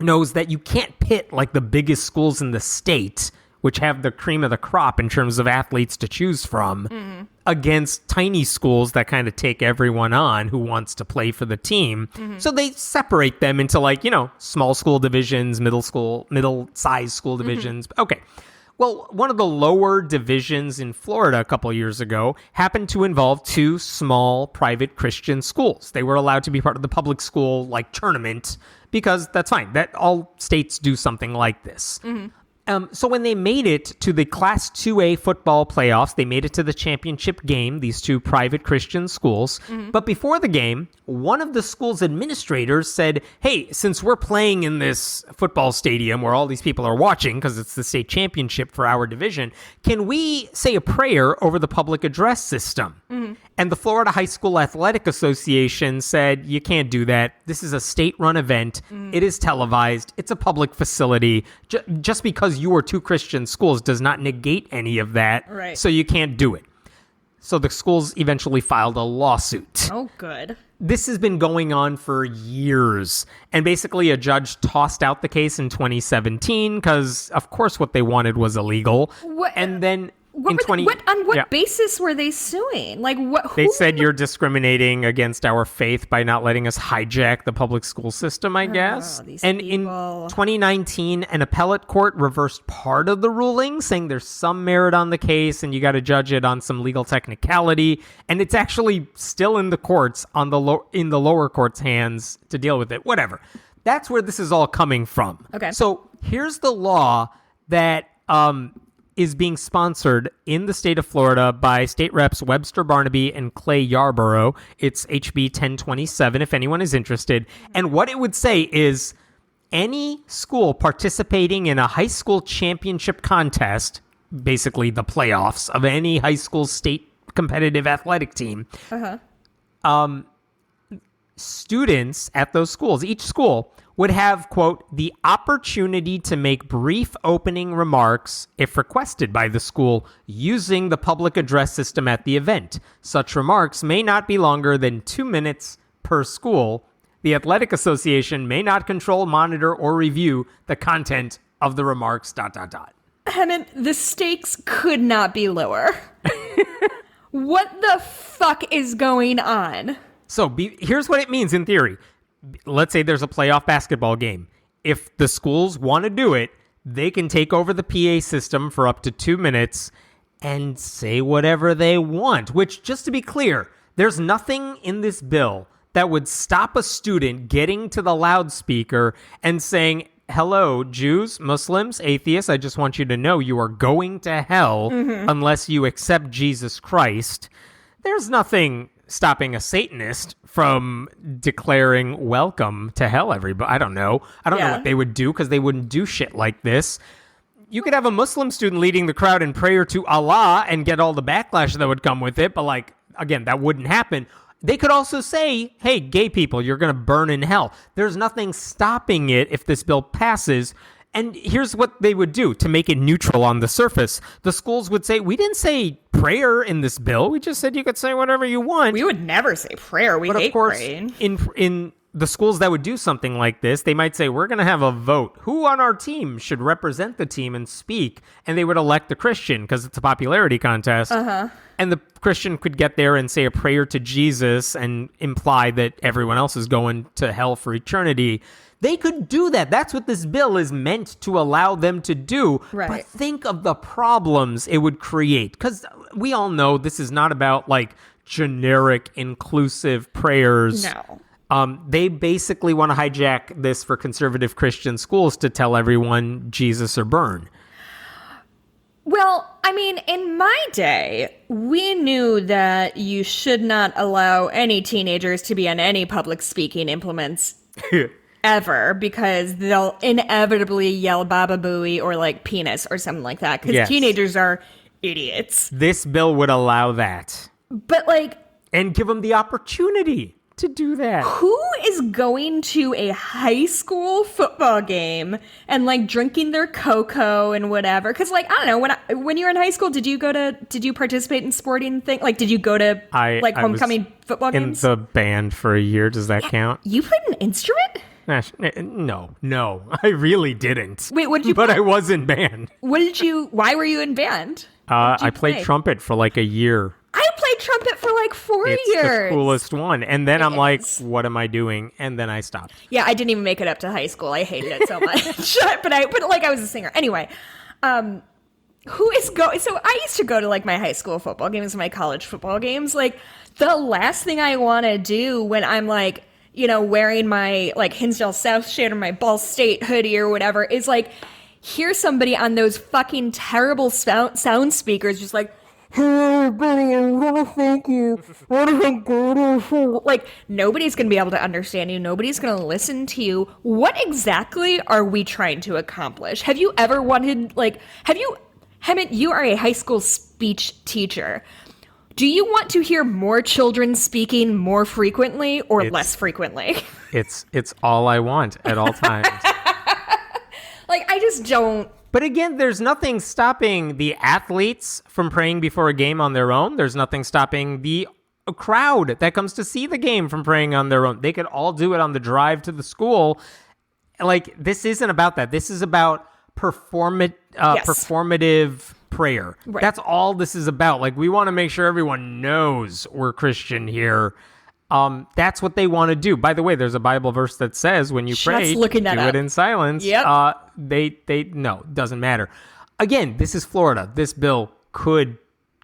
knows that you can't pit like the biggest schools in the state, which have the cream of the crop in terms of athletes to choose from, against tiny schools that kind of take everyone on who wants to play for the team. So they separate them into small school divisions, middle-sized school divisions. Okay. Well, one of the lower divisions in Florida a couple years ago happened to involve two small private Christian schools. They were allowed to be part of the public school tournament because that's fine. That all states do something like this. So when they made it to the Class 2A football playoffs, they made it to the championship game, these two private Christian schools. But before the game, one of the school's administrators said, hey, since we're playing in this football stadium where all these people are watching because it's the state championship for our division, can we say a prayer over the public address system? And the Florida High School Athletic Association said, you can't do that. This is a state-run event. It is televised. It's a public facility. Just because you are two Christian schools does not negate any of that. Right. So you can't do it. So the schools eventually filed a lawsuit. Oh, good. This has been going on for years. And basically a judge tossed out the case in 2017 because, of course, what they wanted was illegal. What? And then... On what basis were they suing? They said you're discriminating against our faith by not letting us hijack the public school system, I guess. And in 2019, an appellate court reversed part of the ruling, saying there's some merit on the case and you got to judge it on some legal technicality. And it's actually still in the courts in the lower court's hands to deal with it. Whatever. That's where this is all coming from. Okay. So here's the law that is being sponsored in the state of Florida by state reps Webster Barnaby and Clay Yarborough. It's HB 1027, if anyone is interested. And what it would say is any school participating in a high school championship contest, basically the playoffs of any high school state competitive athletic team, students at those schools, each school, would have, quote, the opportunity to make brief opening remarks, if requested by the school, using the public address system at the event. Such remarks may not be longer than 2 minutes per school. The Athletic Association may not control, monitor, or review the content of the remarks, ... Hennon, the stakes could not be lower. What the fuck is going on? So here's what it means in theory. Let's say there's a playoff basketball game. If the schools want to do it, they can take over the PA system for up to 2 minutes and say whatever they want, which, just to be clear, there's nothing in this bill that would stop a student getting to the loudspeaker and saying, hello, Jews, Muslims, atheists, I just want you to know you are going to hell unless you accept Jesus Christ. There's nothing stopping a Satanist from declaring welcome to hell, everybody. I don't know what they would do because they wouldn't do shit like this. You could have a Muslim student leading the crowd in prayer to Allah and get all the backlash that would come with it. But again, that wouldn't happen. They could also say, hey, gay people, you're going to burn in hell. There's nothing stopping it if this bill passes. And here's what they would do to make it neutral on the surface. The schools would say, we didn't say prayer in this bill. We just said you could say whatever you want. We would never say prayer. We hate praying. In the schools that would do something like this, they might say, we're going to have a vote. Who on our team should represent the team and speak? And they would elect the Christian because it's a popularity contest. And the Christian could get there and say a prayer to Jesus and imply that everyone else is going to hell for eternity. They could do that. That's what this bill is meant to allow them to do. Right. But think of the problems it would create. Because we all know this is not about generic inclusive prayers. No. They basically want to hijack this for conservative Christian schools to tell everyone Jesus or burn. Well, I mean, in my day, we knew that you should not allow any teenagers to be on any public speaking implements ever, because they'll inevitably yell Baba Booey or like penis or something like that, because teenagers are idiots. This bill would allow that. But like... And give them the opportunity to do that. Who is going to a high school football game and like drinking their cocoa and whatever? Because like, I don't know, when you were in high school, did you participate in sporting thing? Like, did you go to homecoming football games? In the band for a year. Does that count? You played an instrument? No, I really didn't. Wait, what did you But play? I was in band. Why were you in band? I played trumpet for like a year. I played trumpet for like 4 years. It's the coolest one. And then I'm like, what am I doing? And then I stopped. Yeah, I didn't even make it up to high school. I hated it so much. but I was a singer. Anyway, who is going? So I used to go to like my high school football games, my college football games. Like the last thing I want to do when I'm like, you know, wearing my like Hinsdale South shit or my Ball State hoodie or whatever is like hear somebody on those fucking terrible sound speakers just like, hey, everybody, I want to thank you. What do I go to? Like, nobody's going to be able to understand you. Nobody's going to listen to you. What exactly are we trying to accomplish? Have you ever wanted, like, Hemant, you are a high school speech teacher. Do you want to hear more children speaking more frequently or less frequently? It's all I want at all times. Like, I just don't. But again, there's nothing stopping the athletes from praying before a game on their own. There's nothing stopping the crowd that comes to see the game from praying on their own. They could all do it on the drive to the school. Like, this isn't about that. This is about performative prayer. Right. That's all this is about. Like, we want to make sure everyone knows we're Christian here. That's what they want to do. By the way, there's a Bible verse that says when you pray, do it in silence. Yep. No, doesn't matter. Again, this is Florida. This bill could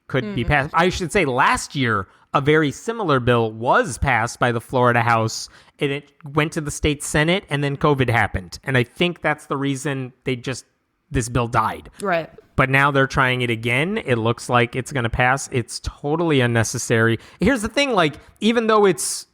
be passed. I should say last year, a very similar bill was passed by the Florida House, and it went to the state Senate, and then COVID happened. And I think that's the reason this bill died. Right. But now they're trying it again. It looks like it's going to pass. It's totally unnecessary. Here's the thing, like, even though it's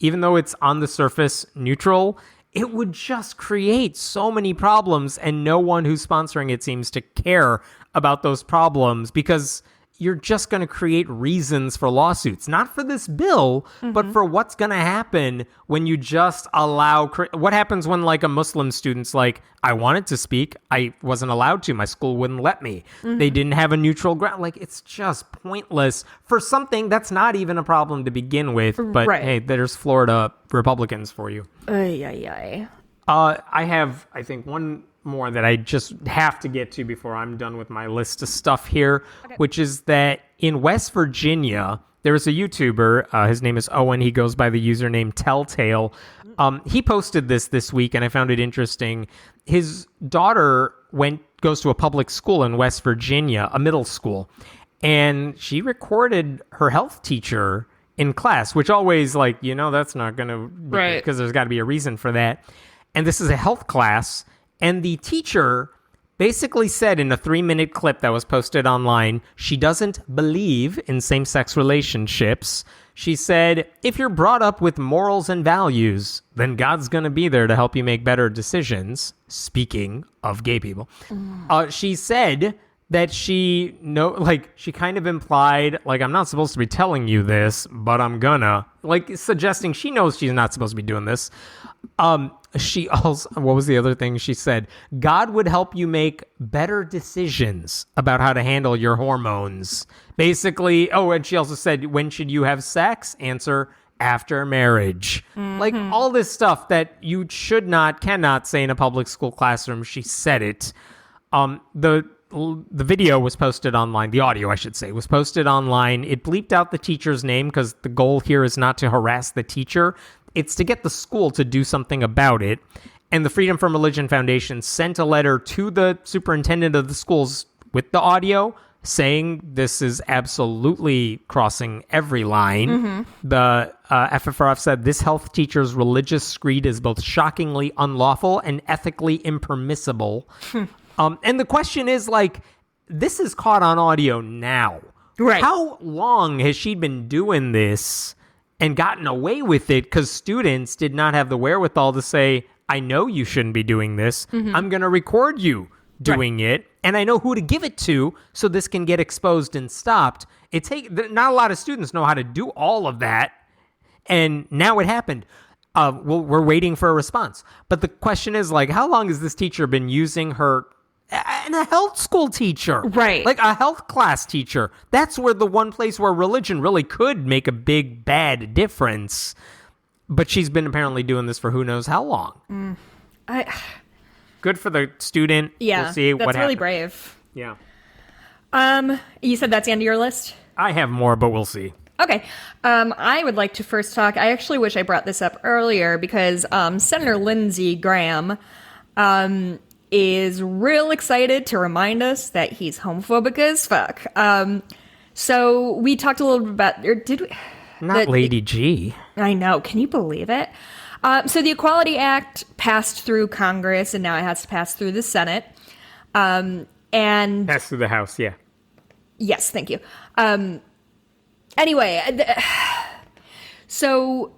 on the surface neutral, it would just create so many problems, and no one who's sponsoring it seems to care about those problems, because you're just going to create reasons for lawsuits, not for this bill, but for what's going to happen when you just allow, what happens when like a Muslim student's like, I wanted to speak, I wasn't allowed to, my school wouldn't let me. They didn't have a neutral ground. Like, it's just pointless for something that's not even a problem to begin with. But hey, there's Florida Republicans for you. I have, I think, one more that I just have to get to before I'm done with my list of stuff here, which is that in West Virginia, there is a YouTuber. His name is Owen. He goes by the username Telltale. He posted this week, and I found it interesting. His daughter goes to a public school in West Virginia, a middle school, and she recorded her health teacher in class, which always, like, you know, that's not going to, because there's got to be a reason for that. And this is a health class. And the teacher basically said in a 3-minute clip that was posted online, she doesn't believe in same-sex relationships. She said, if you're brought up with morals and values, then God's going to be there to help you make better decisions. Speaking of gay people. She said that she kind of implied, like, I'm not supposed to be telling you this, but I'm gonna. Like, suggesting she knows she's not supposed to be doing this. She also, what was the other thing she said? God would help you make better decisions about how to handle your hormones. Basically, and she also said, when should you have sex? Answer, after marriage. Like, all this stuff that you cannot say in a public school classroom. She said it. The video was posted online. The audio, I should say, was posted online. It bleeped out the teacher's name because the goal here is not to harass the teacher. It's to get the school to do something about it. And the Freedom from Religion Foundation sent a letter to the superintendent of the schools with the audio, saying this is absolutely crossing every line. The FFRF said this health teacher's religious screed is both shockingly unlawful and ethically impermissible. And the question is, like, this is caught on audio now. Right. How long has she been doing this and gotten away with it because students did not have the wherewithal to say, I know you shouldn't be doing this. I'm going to record you doing it, and I know who to give it to so this can get exposed and stopped. Not a lot of students know how to do all of that, and now it happened. We're waiting for a response. But the question is, like, how long has this teacher been using her... And a health school teacher. Right. Like a health class teacher. That's where the one place where religion really could make a big, bad difference. But she's been apparently doing this for who knows how long. Good for the student. Yeah, we'll see what happens. That's really brave. Yeah. You said that's the end of your list? I have more, but we'll see. Okay. I would like to first talk. I actually wish I brought this up earlier because Senator Lindsey Graham is real excited to remind us that he's homophobic as fuck. So we talked a little bit about, or did we? Not Lady G. I know. Can you believe it? So the Equality Act passed through Congress, and now it has to pass through the Senate. And Pass through the House, yeah. Yes, thank you. Anyway, so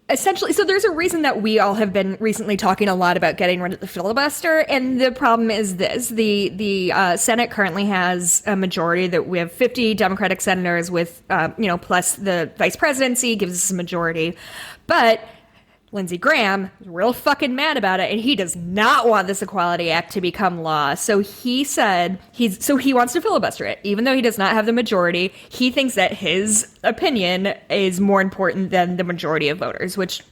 essentially, so there's a reason that we all have been recently talking a lot about getting rid of the filibuster, and the problem is this: the Senate currently has a majority. That we have 50 Democratic senators with, plus the vice presidency gives us a majority, but Lindsey Graham is real fucking mad about it, and he does not want this Equality Act to become law. So he said he wants to filibuster it, even though he does not have the majority. He thinks that his opinion is more important than the majority of voters, which,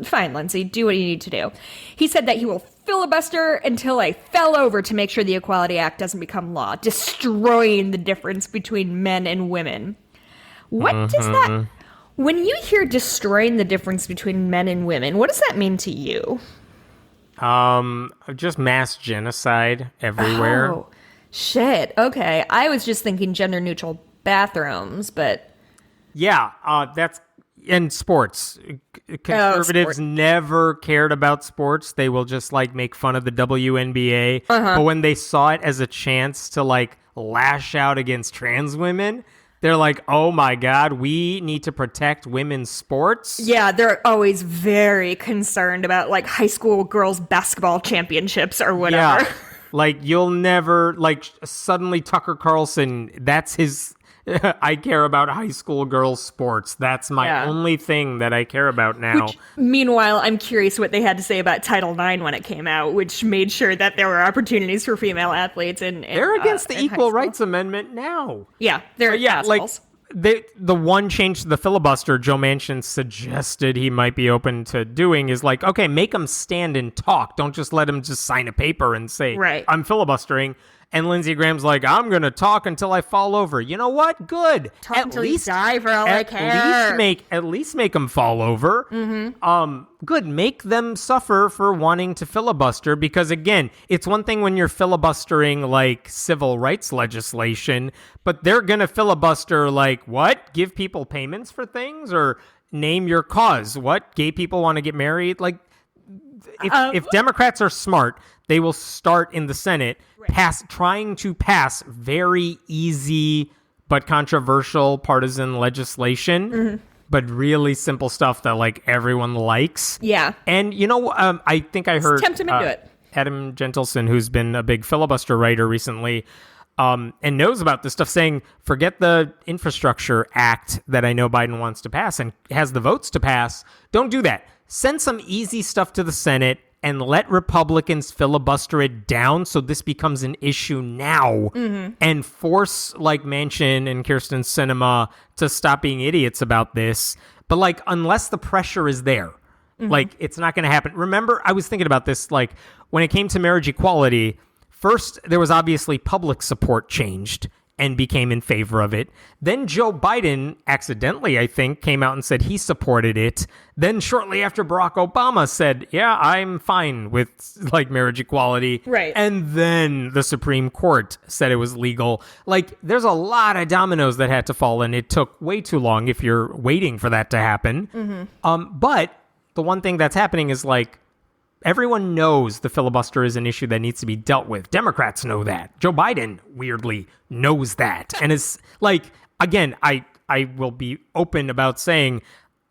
fine, Lindsey, do what you need to do. He said that he will filibuster until I fell over to make sure the Equality Act doesn't become law, destroying the difference between men and women. What does that... When you hear destroying the difference between men and women, what does that mean to you? Just mass genocide everywhere. Oh, shit. Okay. I was just thinking gender-neutral bathrooms, but... Yeah, that's... In sports. Conservatives never cared about sports. They will just, like, make fun of the WNBA. But when they saw it as a chance to, like, lash out against trans women... They're like, oh my God, we need to protect women's sports. Yeah, they're always very concerned about like high school girls basketball championships or whatever. Yeah, like you'll never, like suddenly Tucker Carlson, that's his, I care about high school girls sports. That's my only thing that I care about now. Which, meanwhile, I'm curious what they had to say about Title IX when it came out, which made sure that there were opportunities for female athletes. They're against the Equal Rights Amendment now. Yeah, they're assholes. Like the one change to the filibuster Joe Manchin suggested he might be open to doing is like, okay, make them stand and talk. Don't just let them just sign a paper and say, I'm filibustering. And Lindsey Graham's like, I'm going to talk until I fall over. You know what? Good. Talk until you die for all I care. At least make them fall over. Good. Make them suffer for wanting to filibuster. Because, again, it's one thing when you're filibustering, like, civil rights legislation. But they're going to filibuster, like, what? Give people payments for things? Or name your cause? What? Gay people want to get married? Like, if Democrats are smart, they will start in the Senate trying to pass very easy but controversial partisan legislation, but really simple stuff that like everyone likes. Yeah. And I think I heard tempt him into it. Adam Gentleson, who's been a big filibuster writer recently, and knows about this stuff, saying, forget the infrastructure act that I know Biden wants to pass and has the votes to pass. Don't do that. Send some easy stuff to the Senate and let Republicans filibuster it down so this becomes an issue now and force like Manchin and Kirsten Sinema to stop being idiots about this. But like, unless the pressure is there, like it's not going to happen. Remember, I was thinking about this, like when it came to marriage equality, first there was obviously public support changed and became in favor of it. Then Joe Biden, accidentally, I think, came out and said he supported it. Then shortly after, Barack Obama said, yeah, I'm fine with like marriage equality. Right. And then the Supreme Court said it was legal. Like, there's a lot of dominoes that had to fall, and it took way too long if you're waiting for that to happen. But the one thing that's happening is, like, everyone knows the filibuster is an issue that needs to be dealt with. Democrats know that. Joe Biden, weirdly, knows that. And it's like, again, I will be open about saying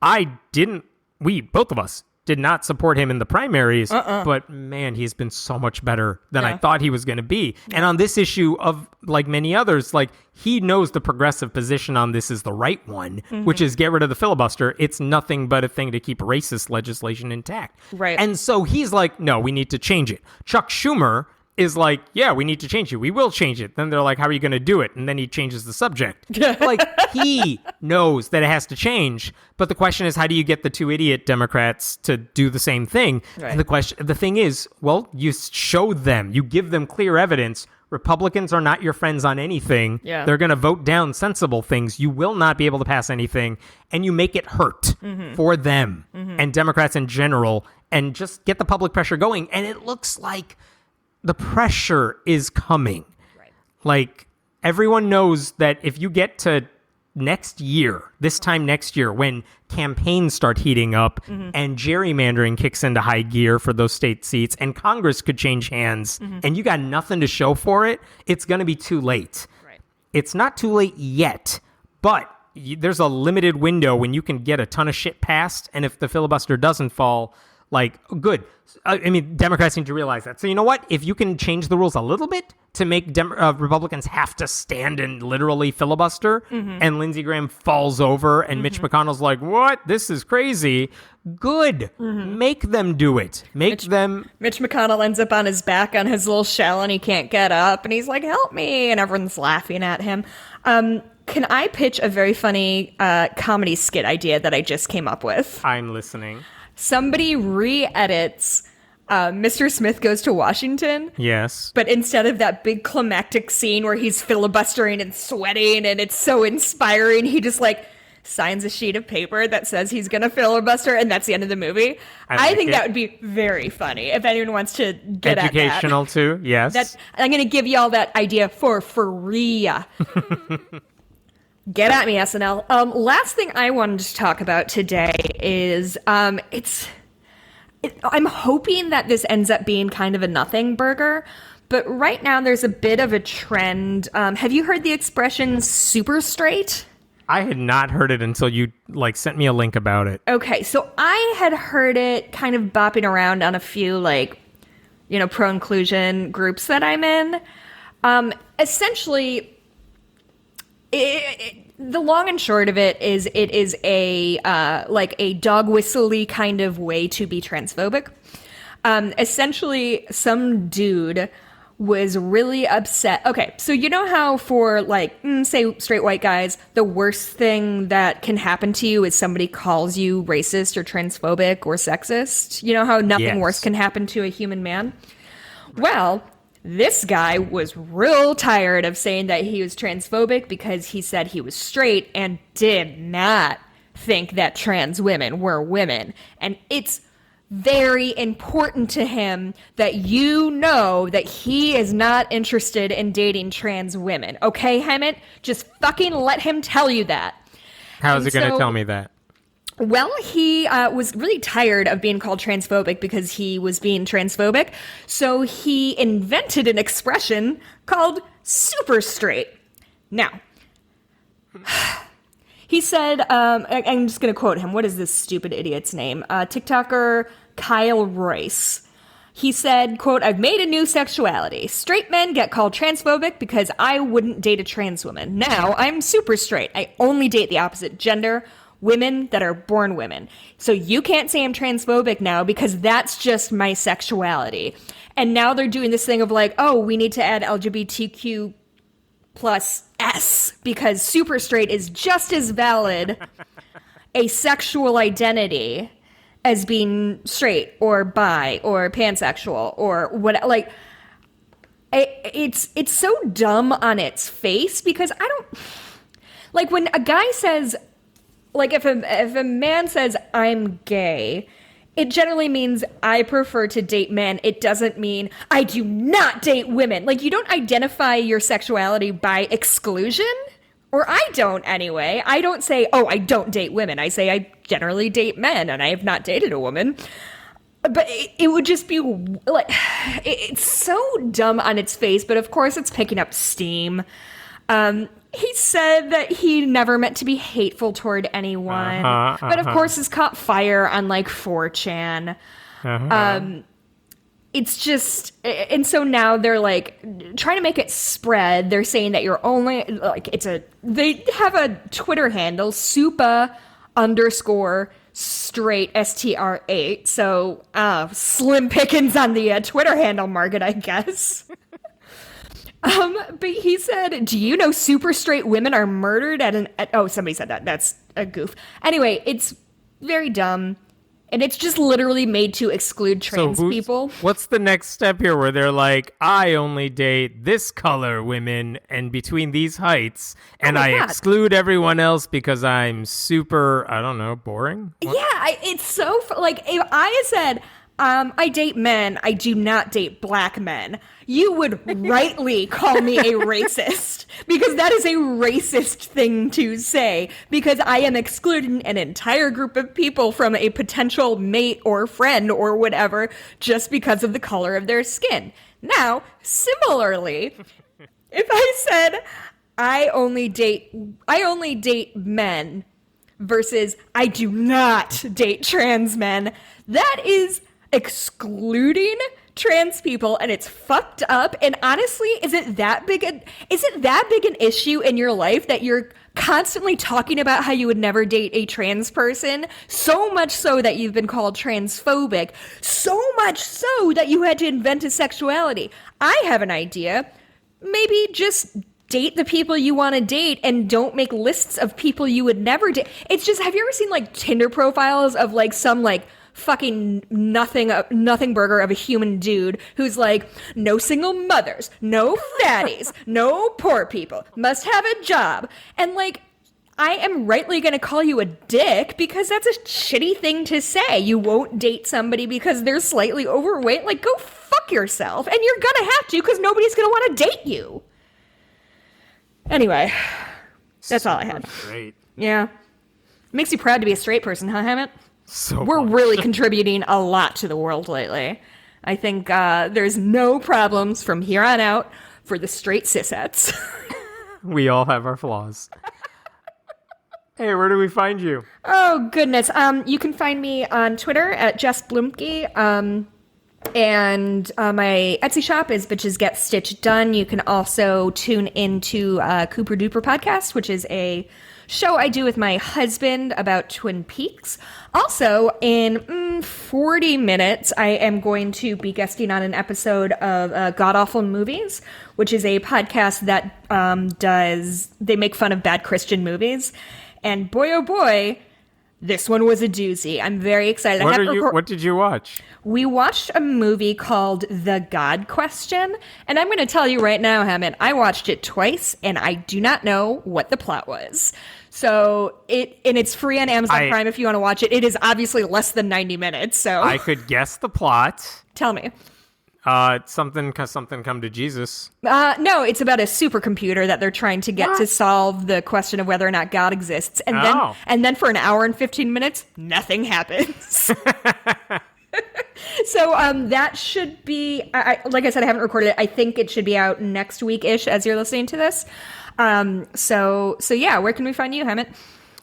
both of us did not support him in the primaries, but man, he's been so much better than I thought he was going to be. And on this issue of like many others, like he knows the progressive position on this is the right one, which is get rid of the filibuster. It's nothing but a thing to keep racist legislation intact. Right. And so he's like, no, we need to change it. Chuck Schumer is like, yeah, we need to change it. We will change it. Then they're like, how are you going to do it? And then he changes the subject. Like, he knows that it has to change. But the question is, how do you get the two idiot Democrats to do the same thing? Right. And the thing is, well, you show them, you give them clear evidence. Republicans are not your friends on anything. Yeah. They're going to vote down sensible things. You will not be able to pass anything. And you make it hurt for them and Democrats in general, and just get the public pressure going. And it looks like the pressure is coming. Right. Like, everyone knows that if you get to this time next year, when campaigns start heating up and gerrymandering kicks into high gear for those state seats and Congress could change hands and you got nothing to show for it, it's going to be too late. Right. It's not too late yet, but there's a limited window when you can get a ton of shit passed. And if the filibuster doesn't fall, like, good. I mean, Democrats need to realize that. So you know what? If you can change the rules a little bit to make Republicans have to stand and literally filibuster, and Lindsey Graham falls over and Mitch McConnell's like, what? This is crazy. Good. Make them do it. Mitch McConnell ends up on his back on his little shell and he can't get up. And he's like, help me. And everyone's laughing at him. Can I pitch a very funny comedy skit idea that I just came up with? I'm listening. Somebody re-edits Mr. Smith Goes to Washington. Yes. But instead of that big climactic scene where he's filibustering and sweating and it's so inspiring, he just like signs a sheet of paper that says he's going to filibuster, and that's the end of the movie. I think that would be very funny if anyone wants to get at that. Educational too, yes. I'm going to give you all that idea for free. Get at me, SNL. Last thing I wanted to talk about today is I'm hoping that this ends up being kind of a nothing burger, but right now there's a bit of a trend. Have you heard the expression super straight? I had not heard it until you sent me a link about it. Okay, so I had heard it kind of bopping around on a few pro-inclusion groups that I'm in. Essentially, the long and short of it is a dog whistle-y kind of way to be transphobic. Essentially, some dude was really upset. Okay, so you know how for say straight white guys, the worst thing that can happen to you is somebody calls you racist or transphobic or sexist? You know how nothing worse can happen to a human man? Well, this guy was real tired of saying that he was transphobic because he said he was straight and did not think that trans women were women. And it's very important to him that you know that he is not interested in dating trans women. Okay, Hemant? Just fucking let him tell you that. How is he going to tell me that? Well, he was really tired of being called transphobic because he was being transphobic. So he invented an expression called super straight. Now, he said, I'm just going to quote him. What is this stupid idiot's name? TikToker Kyle Royce. He said, quote, I've made a new sexuality. Straight men get called transphobic because I wouldn't date a trans woman. Now I'm super straight. I only date the opposite gender, women that are born women. So you can't say I'm transphobic now because that's just my sexuality. And now they're doing this thing of we need to add LGBTQ plus S because super straight is just as valid a sexual identity as being straight or bi or pansexual or what. it's so dumb on its face because I don't like when a guy says, like if a man says I'm gay, it generally means I prefer to date men. It doesn't mean I do not date women. Like, you don't identify your sexuality by exclusion, or I don't anyway. I don't say, oh, I don't date women. I say I generally date men, and I have not dated a woman. But it would just be like, it's so dumb on its face, but of course it's picking up steam. He said that he never meant to be hateful toward anyone, but of course has caught fire on like 4chan. It's just, and so now they're like trying to make it spread. They're saying that you're only like, they have a Twitter handle, supa_straight STR8. So slim pickings on the Twitter handle market, I guess. But he said, do you know super straight women are murdered oh, somebody said that. That's a goof. Anyway, it's very dumb. And it's just literally made to exclude trans people. What's the next step here where they're like, I only date this color women and between these heights, and I exclude everyone else because I'm super, I don't know, boring? What? Yeah, it's so, like, if I said, I date men, I do not date black men, you would rightly call me a racist, because that is a racist thing to say, because I am excluding an entire group of people from a potential mate or friend or whatever just because of the color of their skin. Now, similarly, if I said I only date men versus I do not date trans men, that is excluding trans people, and it's fucked up. And honestly, is it that big an issue in your life that you're constantly talking about how you would never date a trans person? So much so that you've been called transphobic, so much so that you had to invent a sexuality. I have an idea. Maybe just date the people you want to date and don't make lists of people you would never date. It's just, have you ever seen like Tinder profiles of like some like fucking nothing burger of a human dude who's like, no single mothers, no fatties, no poor people, must have a job. And like, I am rightly going to call you a dick because that's a shitty thing to say. You won't date somebody because they're slightly overweight. Like, go fuck yourself. And you're going to have to because nobody's going to want to date you. Anyway, that's all I had. Great. Yeah. Makes you proud to be a straight person, huh, Hammett? So we're really contributing a lot to the world lately. I think there's no problems from here on out for the straight cishettes. We all have our flaws. Hey, where do we find you? Oh, goodness. You can find me on Twitter at Jess Blumke. And my Etsy shop is Bitches Get Stitched Done. You can also tune into Cooper Duper Podcast, which is a show I do with my husband about Twin Peaks. Also, in 40 minutes, I am going to be guesting on an episode of God Awful Movies, which is a podcast that they make fun of bad Christian movies. And boy, oh boy, this one was a doozy. I'm very excited. What did you watch? We watched a movie called The God Question, and I'm going to tell you right now, Hammond, I watched it twice, and I do not know what the plot was. So it's free on Amazon Prime if you want to watch it. It is obviously less than 90 minutes. So I could guess the plot. Tell me. Something come to Jesus. No, it's about a supercomputer that they're trying to get to solve the question of whether or not God exists. And then for an hour and 15 minutes, nothing happens. So that should be, like I said, I haven't recorded it. I think it should be out next week-ish as you're listening to this. So yeah, where can we find you, Hammett?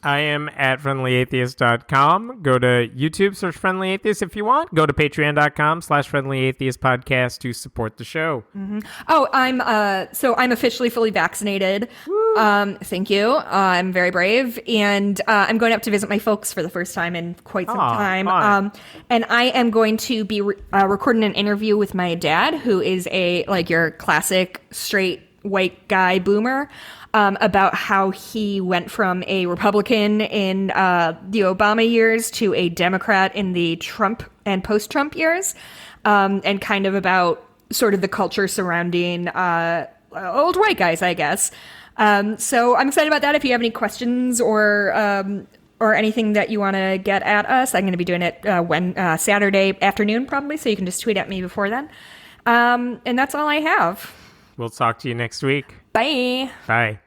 I am at friendlyatheist.com. Go to YouTube, search Friendly Atheist if you want. Go to patreon.com/friendlyatheistpodcast to support the show. Mm-hmm. Oh, I'm officially fully vaccinated. Thank you. I'm very brave. And I'm going up to visit my folks for the first time in quite some time. And I am going to be recording an interview with my dad, who is your classic straight white guy boomer. About how he went from a Republican in the Obama years to a Democrat in the Trump and post-Trump years, and kind of about sort of the culture surrounding old white guys, I guess. So I'm excited about that. If you have any questions or anything that you want to get at us, I'm going to be doing it Saturday afternoon probably, so you can just tweet at me before then. And that's all I have. We'll talk to you next week. Bye. Bye.